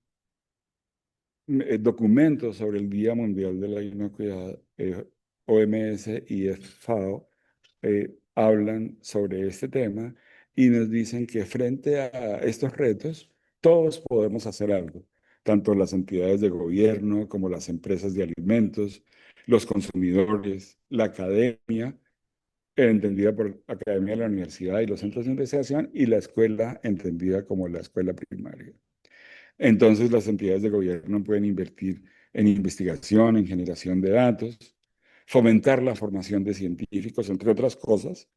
documento sobre el Día Mundial de la Inocuidad, OMS y FAO hablan sobre este tema y nos dicen que frente a estos retos, todos podemos hacer algo, tanto las entidades de gobierno como las empresas de alimentos, los consumidores, la academia, entendida por academia de la universidad y los centros de investigación, y la escuela, entendida como la escuela primaria. Entonces, las entidades de gobierno pueden invertir en investigación, en generación de datos, fomentar la formación de científicos, entre otras cosas,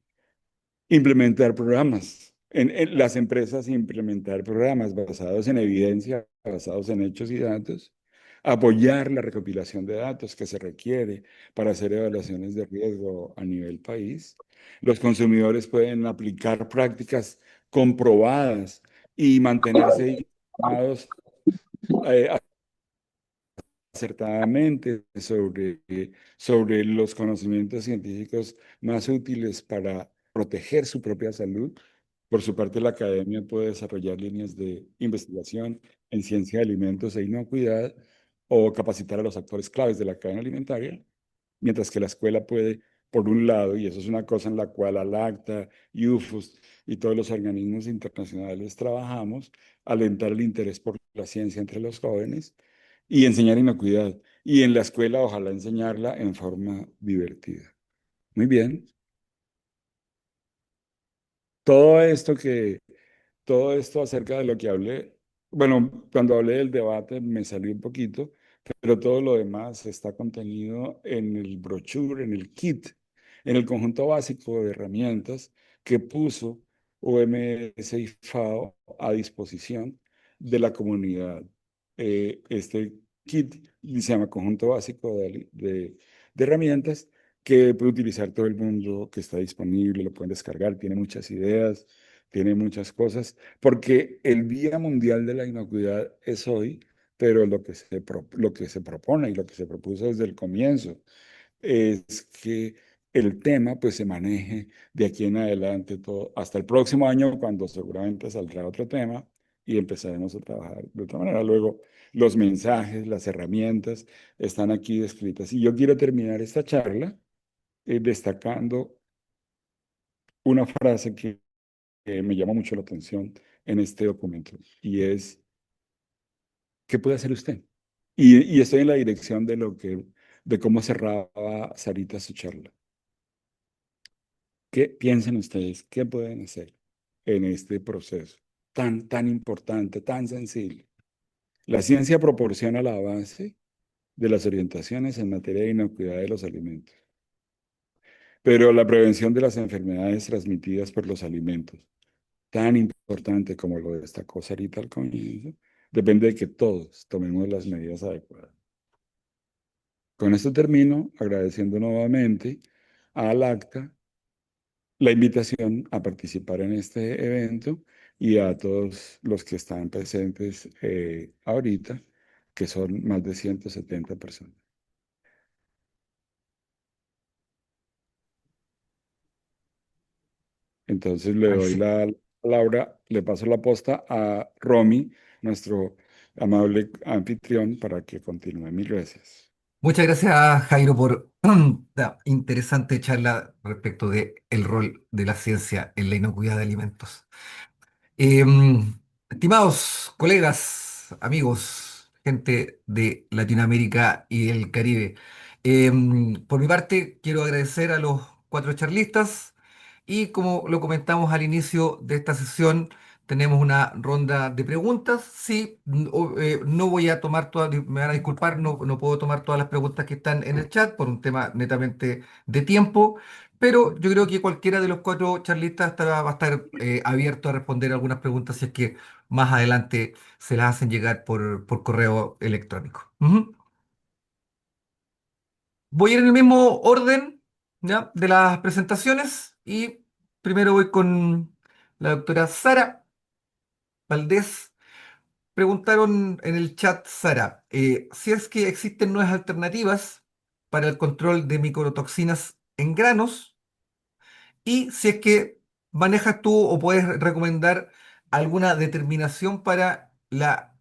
implementar programas. En las empresas implementar programas basados en evidencia, basados en hechos y datos, apoyar la recopilación de datos que se requiere para hacer evaluaciones de riesgo a nivel país. Los consumidores pueden aplicar prácticas comprobadas y mantenerse informados acertadamente sobre los conocimientos científicos más útiles para proteger su propia salud. Por su parte, la academia puede desarrollar líneas de investigación en ciencia de alimentos e inocuidad o capacitar a los actores claves de la cadena alimentaria, mientras que la escuela puede, por un lado, y eso es una cosa en la cual ALACTA, UFOS y todos los organismos internacionales trabajamos, alentar el interés por la ciencia entre los jóvenes y enseñar inocuidad. Y en la escuela, ojalá enseñarla en forma divertida. Muy bien. Todo esto todo esto acerca de lo que hablé, bueno, cuando hablé del debate me salió un poquito, pero todo lo demás está contenido en el brochure, en el kit, en el conjunto básico de herramientas que puso OMS y FAO a disposición de la comunidad. Este kit, y se llama Conjunto Básico de Herramientas, que puede utilizar todo el mundo, que está disponible, lo pueden descargar, tiene muchas ideas, tiene muchas cosas, porque el Día Mundial de la Inocuidad es hoy, pero lo que se propone y lo que se propuso desde el comienzo es que el tema pues se maneje de aquí en adelante todo, hasta el próximo año, cuando seguramente saldrá otro tema y empezaremos a trabajar de otra manera. Luego, los mensajes, las herramientas están aquí descritas. Y yo quiero terminar esta charla destacando una frase que me llama mucho la atención en este documento, y es: ¿qué puede hacer usted? Y estoy en la dirección de cómo cerraba Sarita su charla. ¿Qué piensan ustedes? ¿Qué pueden hacer en este proceso tan importante, tan sensible? La ciencia proporciona la base de las orientaciones en materia de inocuidad de los alimentos, pero la prevención de las enfermedades transmitidas por los alimentos, tan importante como lo destacó Sarita al comienzo, depende de que todos tomemos las medidas adecuadas. Con esto termino agradeciendo nuevamente a ALACTA la invitación a participar en este evento y a todos los que están presentes ahorita, que son más de 170 personas. Entonces le Ay, doy sí. la palabra, le paso la posta a Romy, nuestro amable anfitrión, para que continúe. Mil gracias. Muchas gracias, Jairo, por la interesante charla respecto de el rol de la ciencia en la inocuidad de alimentos. Estimados colegas, amigos, gente de Latinoamérica y el Caribe, por mi parte quiero agradecer a los cuatro charlistas y como lo comentamos al inicio de esta sesión, tenemos una ronda de preguntas. Sí, no voy a tomar todas, me van a disculpar, no puedo tomar todas las preguntas que están en el chat por un tema netamente de tiempo. Pero yo creo que cualquiera de los cuatro charlistas va a estar abierto a responder algunas preguntas si es que más adelante se las hacen llegar por correo electrónico. Ujú. Voy a ir en el mismo orden, ¿ya?, de las presentaciones y primero voy con la doctora Sara Valdés. Preguntaron en el chat, Sara, si es que existen nuevas alternativas para el control de microtoxinas en granos. Y si es que manejas tú o puedes recomendar alguna determinación para la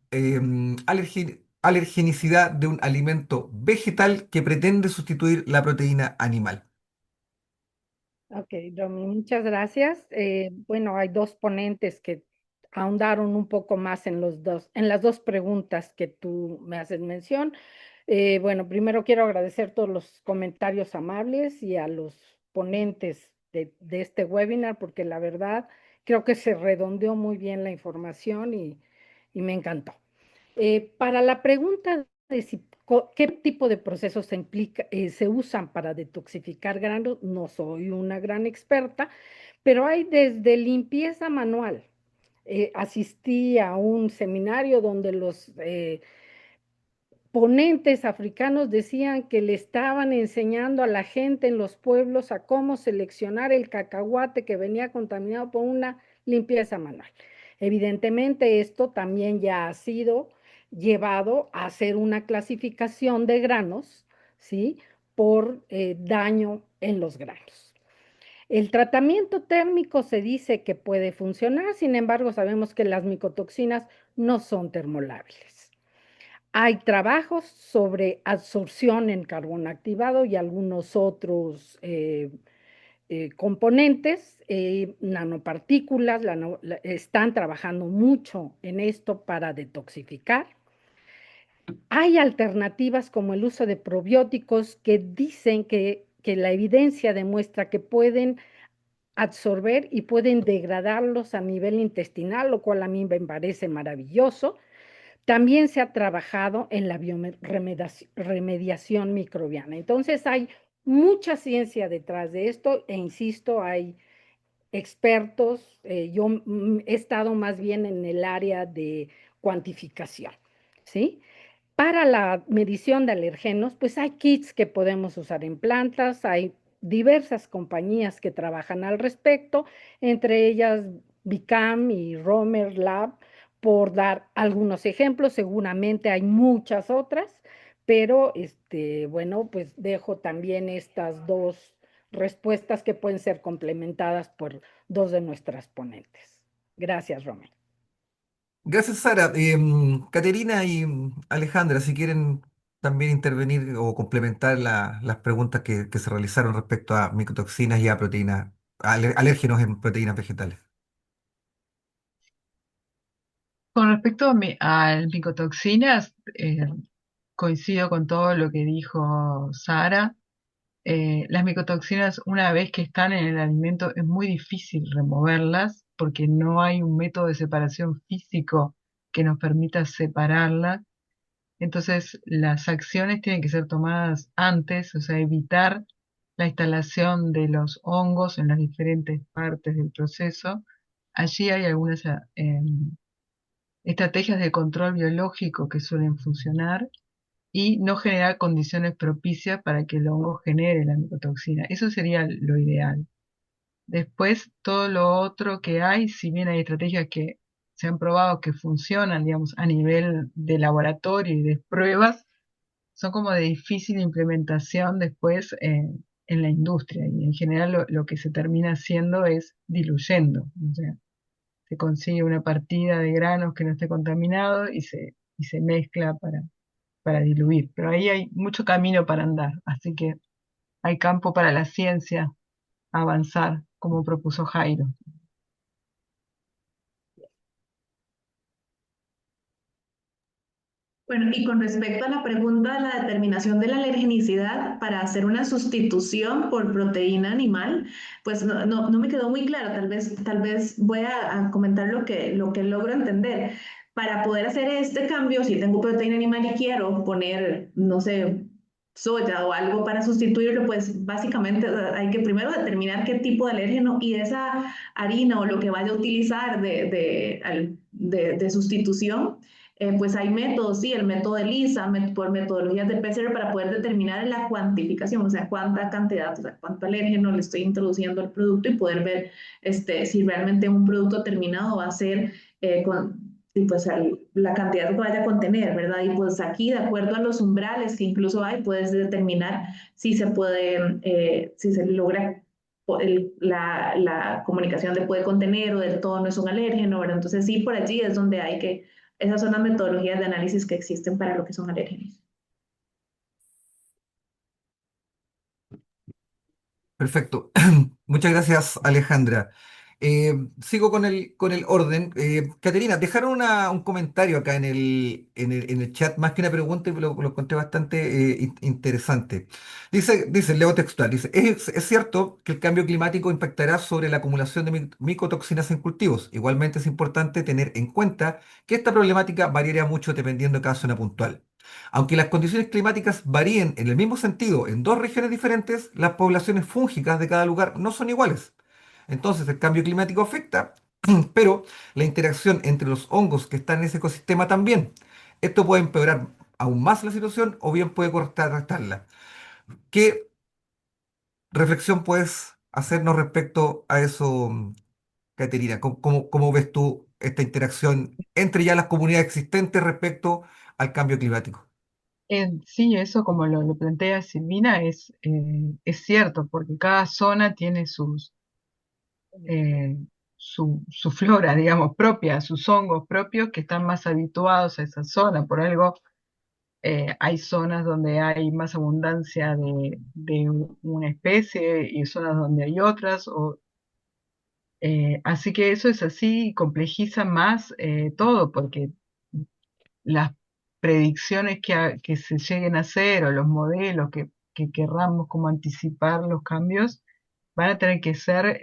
alergenicidad de un alimento vegetal que pretende sustituir la proteína animal. Ok, Domi, muchas gracias. Bueno, hay dos ponentes que ahondaron un poco más en las dos preguntas que tú me haces mención. Bueno, primero quiero agradecer todos los comentarios amables y a los ponentes de este webinar, porque la verdad creo que se redondeó muy bien la información y me encantó. Para la pregunta de qué tipo de procesos se usan para detoxificar granos, no soy una gran experta, pero hay desde limpieza manual. Asistí a un seminario donde los ponentes africanos decían que le estaban enseñando a la gente en los pueblos a cómo seleccionar el cacahuate que venía contaminado por una limpieza manual. Evidentemente, esto también ya ha sido llevado a hacer una clasificación de granos, ¿sí?, por daño en los granos. El tratamiento térmico se dice que puede funcionar, sin embargo, sabemos que las micotoxinas no son termolábiles. Hay trabajos sobre absorción en carbón activado y algunos otros componentes, nanopartículas, están trabajando mucho en esto para detoxificar. Hay alternativas como el uso de probióticos que dicen que la evidencia demuestra que pueden absorber y pueden degradarlos a nivel intestinal, lo cual a mí me parece maravilloso. También se ha trabajado en la bioremediación microbiana. Entonces hay mucha ciencia detrás de esto e insisto, hay expertos. Yo he estado más bien en el área de cuantificación, ¿sí? Para la medición de alergenos, pues hay kits que podemos usar en plantas, hay diversas compañías que trabajan al respecto, entre ellas Bicam y Romer Lab, por dar algunos ejemplos. Seguramente hay muchas otras, pero bueno, pues dejo también estas dos respuestas que pueden ser complementadas por dos de nuestras ponentes. Gracias, Romer. Gracias, Sara. Caterina y Alejandra, si quieren también intervenir o complementar las preguntas que se realizaron respecto a micotoxinas y a proteínas, alérgenos en proteínas vegetales. Con respecto a micotoxinas, coincido con todo lo que dijo Sara. Las micotoxinas, una vez que están en el alimento, es muy difícil removerlas porque no hay un método de separación físico que nos permita separarlas. Entonces, las acciones tienen que ser tomadas antes, o sea, evitar la instalación de los hongos en las diferentes partes del proceso. Allí hay algunas estrategias de control biológico que suelen funcionar y no generar condiciones propicias para que el hongo genere la micotoxina. Eso sería lo ideal. Después, todo lo otro que hay, si bien hay estrategias que se han probado que funcionan, digamos, a nivel de laboratorio y de pruebas, son como de difícil implementación después en la industria. Y en general lo que se termina haciendo es diluyendo. O sea, se consigue una partida de granos que no esté contaminado y se mezcla para diluir. Pero ahí hay mucho camino para andar, así que hay campo para la ciencia avanzar, como propuso Jairo. Bueno, y con respecto a la pregunta de la determinación de la alergenicidad para hacer una sustitución por proteína animal, pues no me quedó muy claro. Tal vez voy a comentar lo que logro entender. Para poder hacer este cambio, si tengo proteína animal y quiero poner, no sé, soya o algo para sustituirlo, pues básicamente hay que primero determinar qué tipo de alérgeno y esa harina o lo que vaya a utilizar de sustitución. Pues hay métodos, sí, el método de Lisa, por metodologías de PCR para poder determinar la cuantificación, o sea, cuánta cantidad, o sea, cuánto alérgeno le estoy introduciendo al producto y poder ver si realmente un producto terminado va a ser y pues la cantidad que vaya a contener, ¿verdad? Y pues aquí, de acuerdo a los umbrales que incluso hay, puedes determinar si se puede, si se logra la comunicación de puede contener o del todo no es un alérgeno, ¿verdad? Entonces sí, por allí es donde hay que esas son las metodologías de análisis que existen para lo que son alérgenos. Perfecto. Muchas gracias, Alejandra. Sigo con el orden. Caterina, dejaron un comentario acá en el chat, más que una pregunta, y lo encontré bastante interesante. Leo textual, dice, es cierto que el cambio climático impactará sobre la acumulación de micotoxinas en cultivos. Igualmente es importante tener en cuenta que esta problemática variará mucho dependiendo de cada zona puntual. Aunque las condiciones climáticas varíen en el mismo sentido en dos regiones diferentes, las poblaciones fúngicas de cada lugar no son iguales. Entonces el cambio climático afecta, pero la interacción entre los hongos que están en ese ecosistema también. Esto puede empeorar aún más la situación o bien puede contrarrestarla. ¿Qué reflexión puedes hacernos respecto a eso, Caterina? ¿Cómo ves tú esta interacción entre ya las comunidades existentes respecto al cambio climático? Sí, eso como lo plantea Silvina es cierto, porque cada zona tiene eh, su flora, digamos, propia, sus hongos propios que están más habituados a esa zona. Por algo, hay zonas donde hay más abundancia de una especie y zonas donde hay otras. Así que eso es así, complejiza más todo, porque las predicciones que se lleguen a hacer o los modelos que querramos como anticipar los cambios van a tener que ser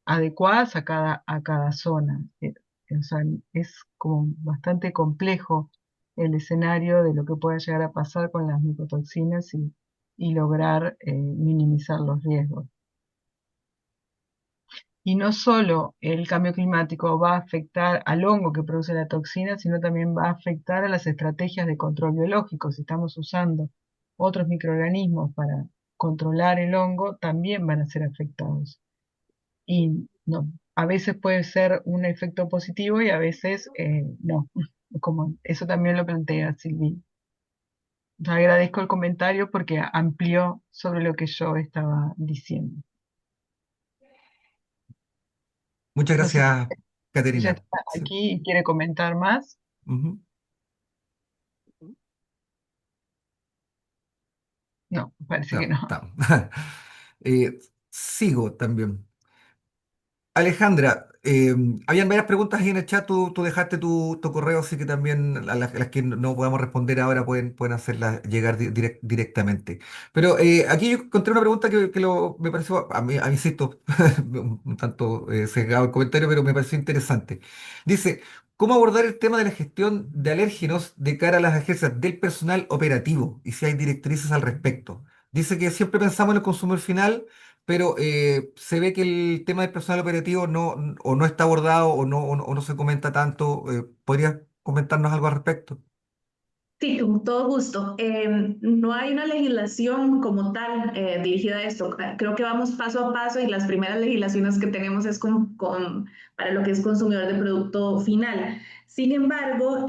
adecuadas a cada zona. O sea, es como bastante complejo el escenario de lo que pueda llegar a pasar con las micotoxinas y lograr minimizar los riesgos. Y no solo el cambio climático va a afectar al hongo que produce la toxina, sino también va a afectar a las estrategias de control biológico. Si estamos usando otros microorganismos para controlar el hongo, también van a ser afectados. Y no, a veces puede ser un efecto positivo y a veces no. Como eso también lo plantea Silvi. Agradezco el comentario porque amplió sobre lo que yo estaba diciendo. Muchas No sé gracias, si ella Caterina. está Sí. aquí y quiere comentar más. Ujú. No, parece que No, no. está. Sigo también. Alejandra, habían varias preguntas ahí en el chat, tú dejaste tu correo, así que también las que no podamos responder ahora pueden hacerlas llegar directamente. Pero aquí yo encontré una pregunta que me pareció, a mí insisto, un tanto sesgado el comentario, pero me pareció interesante. Dice, ¿cómo abordar el tema de la gestión de alérgenos de cara a las agencias del personal operativo? Y si hay directrices al respecto. Dice que siempre pensamos en el consumidor final, pero se ve que el tema del personal operativo o no está abordado o no se comenta tanto. ¿Podrías comentarnos algo al respecto? Sí, con todo gusto. No hay una legislación como tal dirigida a esto. Creo que vamos paso a paso y las primeras legislaciones que tenemos es para lo que es consumidor de producto final. Sin embargo,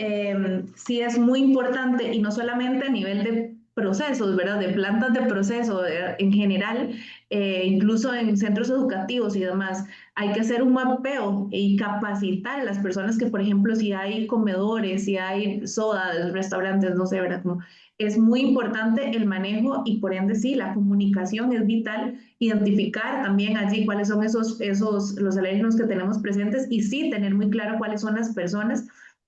sí es muy importante y no solamente a nivel de procesos, ¿verdad? De plantas de proceso en general, incluso en centros educativos y demás hay que hacer un mapeo y capacitar a las personas que, por ejemplo, si hay comedores, si hay sodas, restaurantes, no sé, ¿verdad? Como es muy importante el manejo y por ende sí, la comunicación es vital, identificar también allí cuáles son los alérgenos que tenemos presentes y sí tener muy claro cuáles son las personas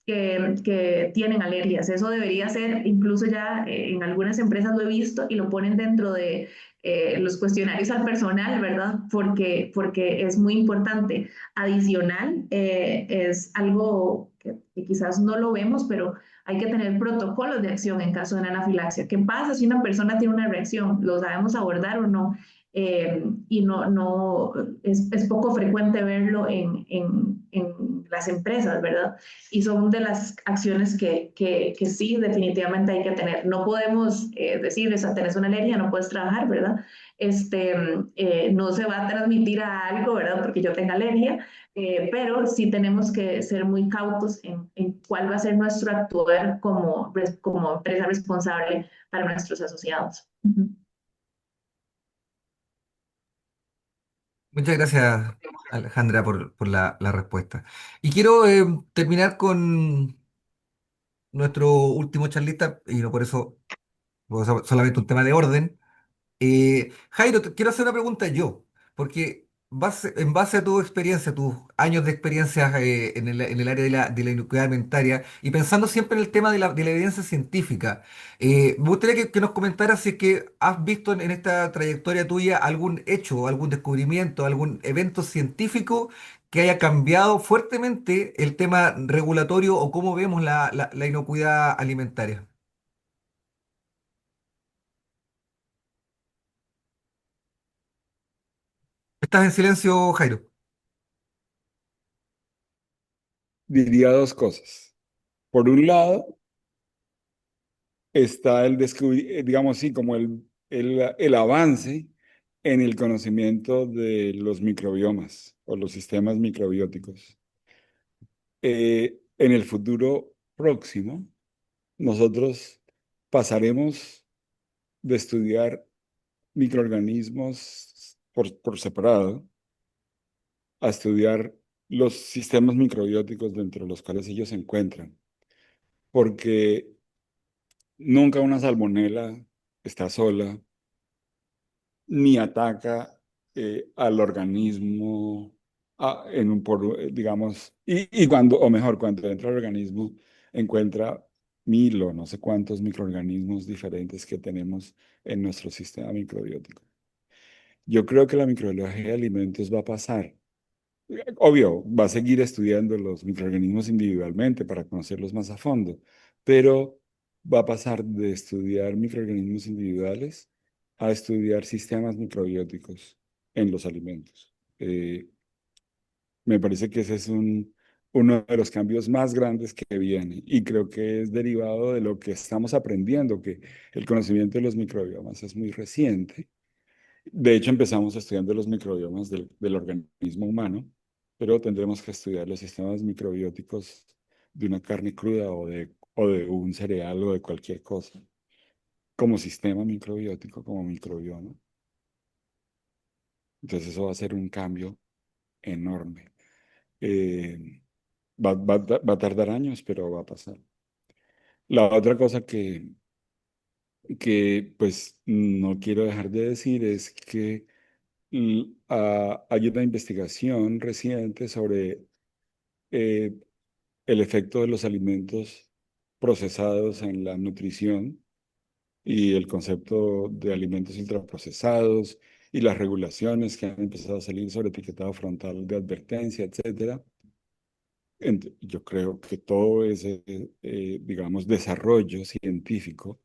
que tienen alergias. Eso debería ser, incluso ya en algunas empresas lo he visto y lo ponen dentro de los cuestionarios al personal, ¿verdad? Porque es muy importante. Adicional, es algo que quizás no lo vemos, pero hay que tener protocolos de acción en caso de una anafilaxia. ¿Qué pasa si una persona tiene una reacción? ¿Lo sabemos abordar o no? Y es poco frecuente verlo en las empresas, ¿verdad? Y son de las acciones que sí definitivamente hay que tener. No podemos decir, esa tenés una alergia, no puedes trabajar, ¿verdad? Este, no se va a transmitir a algo, ¿verdad? Porque yo tenga alergia, pero sí tenemos que ser muy cautos en cuál va a ser nuestro actuar como empresa responsable para nuestros asociados. Uh -huh. Muchas gracias, Alejandra, por la respuesta. Y quiero terminar con nuestro último charlista, y no por eso, pues, solamente un tema de orden. Jairo, te quiero hacer una pregunta yo, porque en base a tu experiencia, tus años de experiencia en el área de la inocuidad alimentaria, y pensando siempre en el tema de la evidencia científica, me gustaría que nos comentaras si es que has visto en esta trayectoria tuya algún hecho, algún descubrimiento, algún evento científico que haya cambiado fuertemente el tema regulatorio o cómo vemos la inocuidad alimentaria. ¿Estás en silencio, Jairo? Diría dos cosas. Por un lado, está digamos sí, como el avance en el conocimiento de los microbiomas o los sistemas microbióticos. En el futuro próximo, nosotros pasaremos de estudiar microorganismos por separado a estudiar los sistemas microbióticos dentro de los cuales ellos se encuentran, porque nunca una salmonela está sola ni ataca al organismo digamos, y cuando, o mejor, cuando entra al organismo, encuentra mil o no sé cuántos microorganismos diferentes que tenemos en nuestro sistema microbiótico. Yo creo que la microbiología de alimentos va a pasar. Obvio, va a seguir estudiando los microorganismos individualmente para conocerlos más a fondo, pero va a pasar de estudiar microorganismos individuales a estudiar sistemas microbióticos en los alimentos. Me parece que ese es uno de los cambios más grandes que viene y creo que es derivado de lo que estamos aprendiendo, que el conocimiento de los microbiomas es muy reciente. De hecho, empezamos estudiando los microbiomas del organismo humano, pero tendremos que estudiar los sistemas microbióticos de una carne cruda o de un cereal o de cualquier cosa, como sistema microbiótico, como microbioma. Entonces eso va a ser un cambio enorme. Eh, va a tardar años, pero va a pasar. La otra cosa que pues no quiero dejar de decir es que hay una investigación reciente sobre eh, el efecto de los alimentos procesados en la nutrición y el concepto de alimentos ultraprocesados y las regulaciones que han empezado a salir sobre etiquetado frontal de advertencia, etcétera. Yo creo que todo ese, digamos, desarrollo científico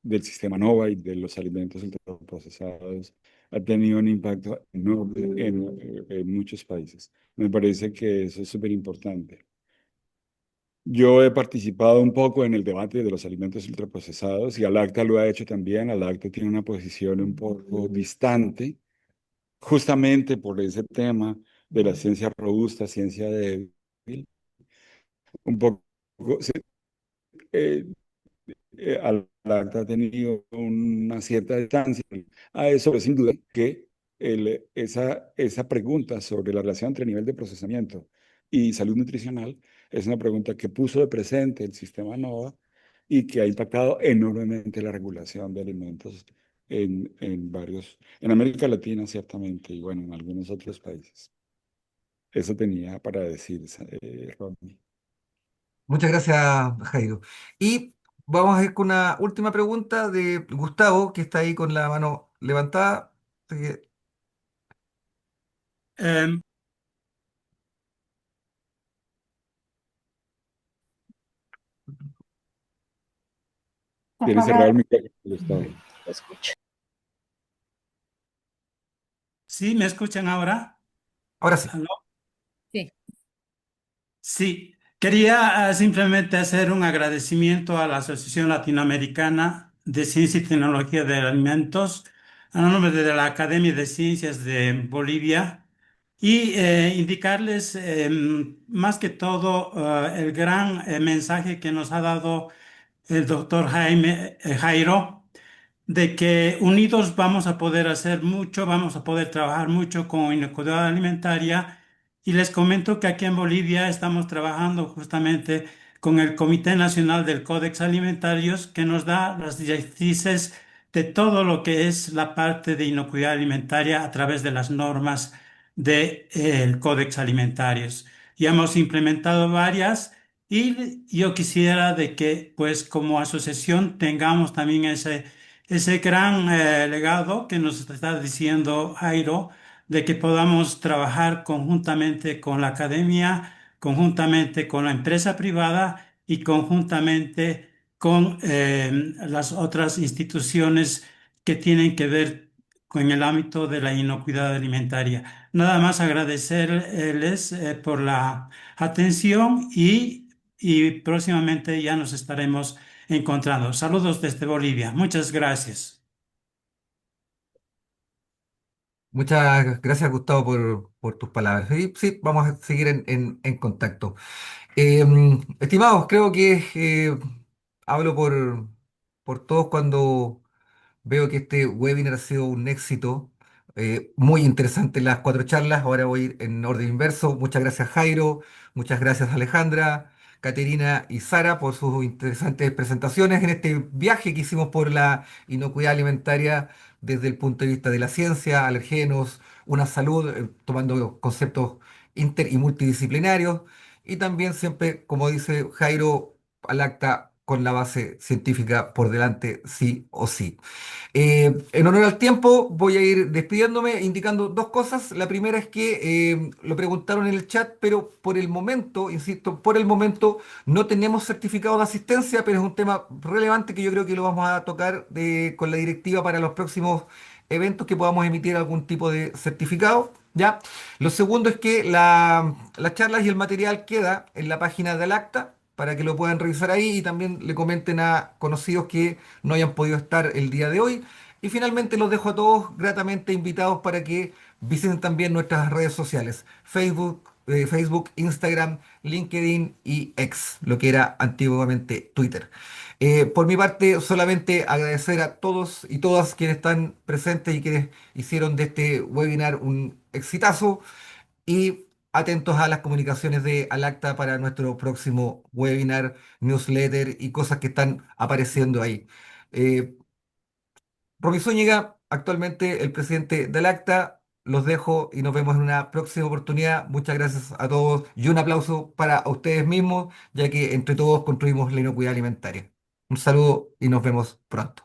del sistema NOVA y de los alimentos ultraprocesados ha tenido un impacto enorme en muchos países. Me parece que eso es súper importante. Yo he participado un poco en el debate de los alimentos ultraprocesados y Alacta lo ha hecho también. Alacta tiene una posición un poco distante, justamente por ese tema de la ciencia robusta, ciencia débil, un poco, eh, Alacta ha tenido una cierta distancia a eso, pero sin duda que esa pregunta sobre la relación entre nivel de procesamiento y salud nutricional es una pregunta que puso de presente el sistema NOVA y que ha impactado enormemente la regulación de alimentos en América Latina ciertamente y bueno, en algunos otros países. Eso tenía para decir, Rodney. Muchas gracias, Jairo. Y vamos a ir con una última pregunta de Gustavo, que está ahí con la mano levantada. Así que, Em, Tiene cerrado el Apagar. micrófono, Gustavo. Lo escucho. ¿Sí me escuchan ahora? ahora sí. ¿Aló? Sí. Sí, quería simplemente hacer un agradecimiento a la Asociación Latinoamericana de Ciencia y Tecnología de Alimentos, a nombre de la Academia de Ciencias de Bolivia, y indicarles más que todo el gran mensaje que nos ha dado el doctor Jairo, de que unidos vamos a poder hacer mucho, vamos a poder trabajar mucho con inocuidad alimentaria. Y les comento que aquí en Bolivia estamos trabajando justamente con el Comité Nacional del Códex Alimentarios, que nos da las directrices de todo lo que es la parte de inocuidad alimentaria a través de las normas del Códex Alimentarios. Ya hemos implementado varias y yo quisiera de que, pues, como asociación tengamos también ese gran legado que nos está diciendo Jairo, de que podamos trabajar conjuntamente con la academia, conjuntamente con la empresa privada y conjuntamente con las otras instituciones que tienen que ver con el ámbito de la inocuidad alimentaria. Nada más agradecerles por la atención y próximamente ya nos estaremos encontrando. Saludos desde Bolivia. Muchas gracias. Muchas gracias, Gustavo, por tus palabras. Sí, sí, vamos a seguir en contacto. Estimados, creo que hablo por todos cuando veo que este webinar ha sido un éxito. Muy interesante las cuatro charlas. Ahora voy a ir en orden inverso. Muchas gracias, Jairo. Muchas gracias, Alejandra, Caterina y Sara, por sus interesantes presentaciones en este viaje que hicimos por la inocuidad alimentaria desde el punto de vista de la ciencia, alergenos, una salud, tomando conceptos inter y multidisciplinarios. Y también siempre, como dice Jairo, al acta con la base científica por delante, sí o sí. En honor al tiempo, voy a ir despidiéndome indicando dos cosas. La primera es que lo preguntaron en el chat, pero por el momento, insisto, por el momento no tenemos certificado de asistencia, pero es un tema relevante que yo creo que lo vamos a tocar con la directiva para los próximos eventos que podamos emitir algún tipo de certificado. ¿Ya? Lo segundo es que las charlas y el material queda en la página del acta para que lo puedan revisar ahí y también le comenten a conocidos que no hayan podido estar el día de hoy. Y finalmente los dejo a todos gratamente invitados para que visiten también nuestras redes sociales, Facebook, Instagram, LinkedIn y X, lo que era antiguamente Twitter. Por mi parte, solamente agradecer a todos y todas quienes están presentes y quienes hicieron de este webinar un exitazo y atentos a las comunicaciones de Alacta para nuestro próximo webinar, newsletter y cosas que están apareciendo ahí. Eh, Romy Zúñiga, actualmente el presidente de Alacta, los dejo y nos vemos en una próxima oportunidad. Muchas gracias a todos y un aplauso para ustedes mismos, ya que entre todos construimos la inocuidad alimentaria. Un saludo y nos vemos pronto.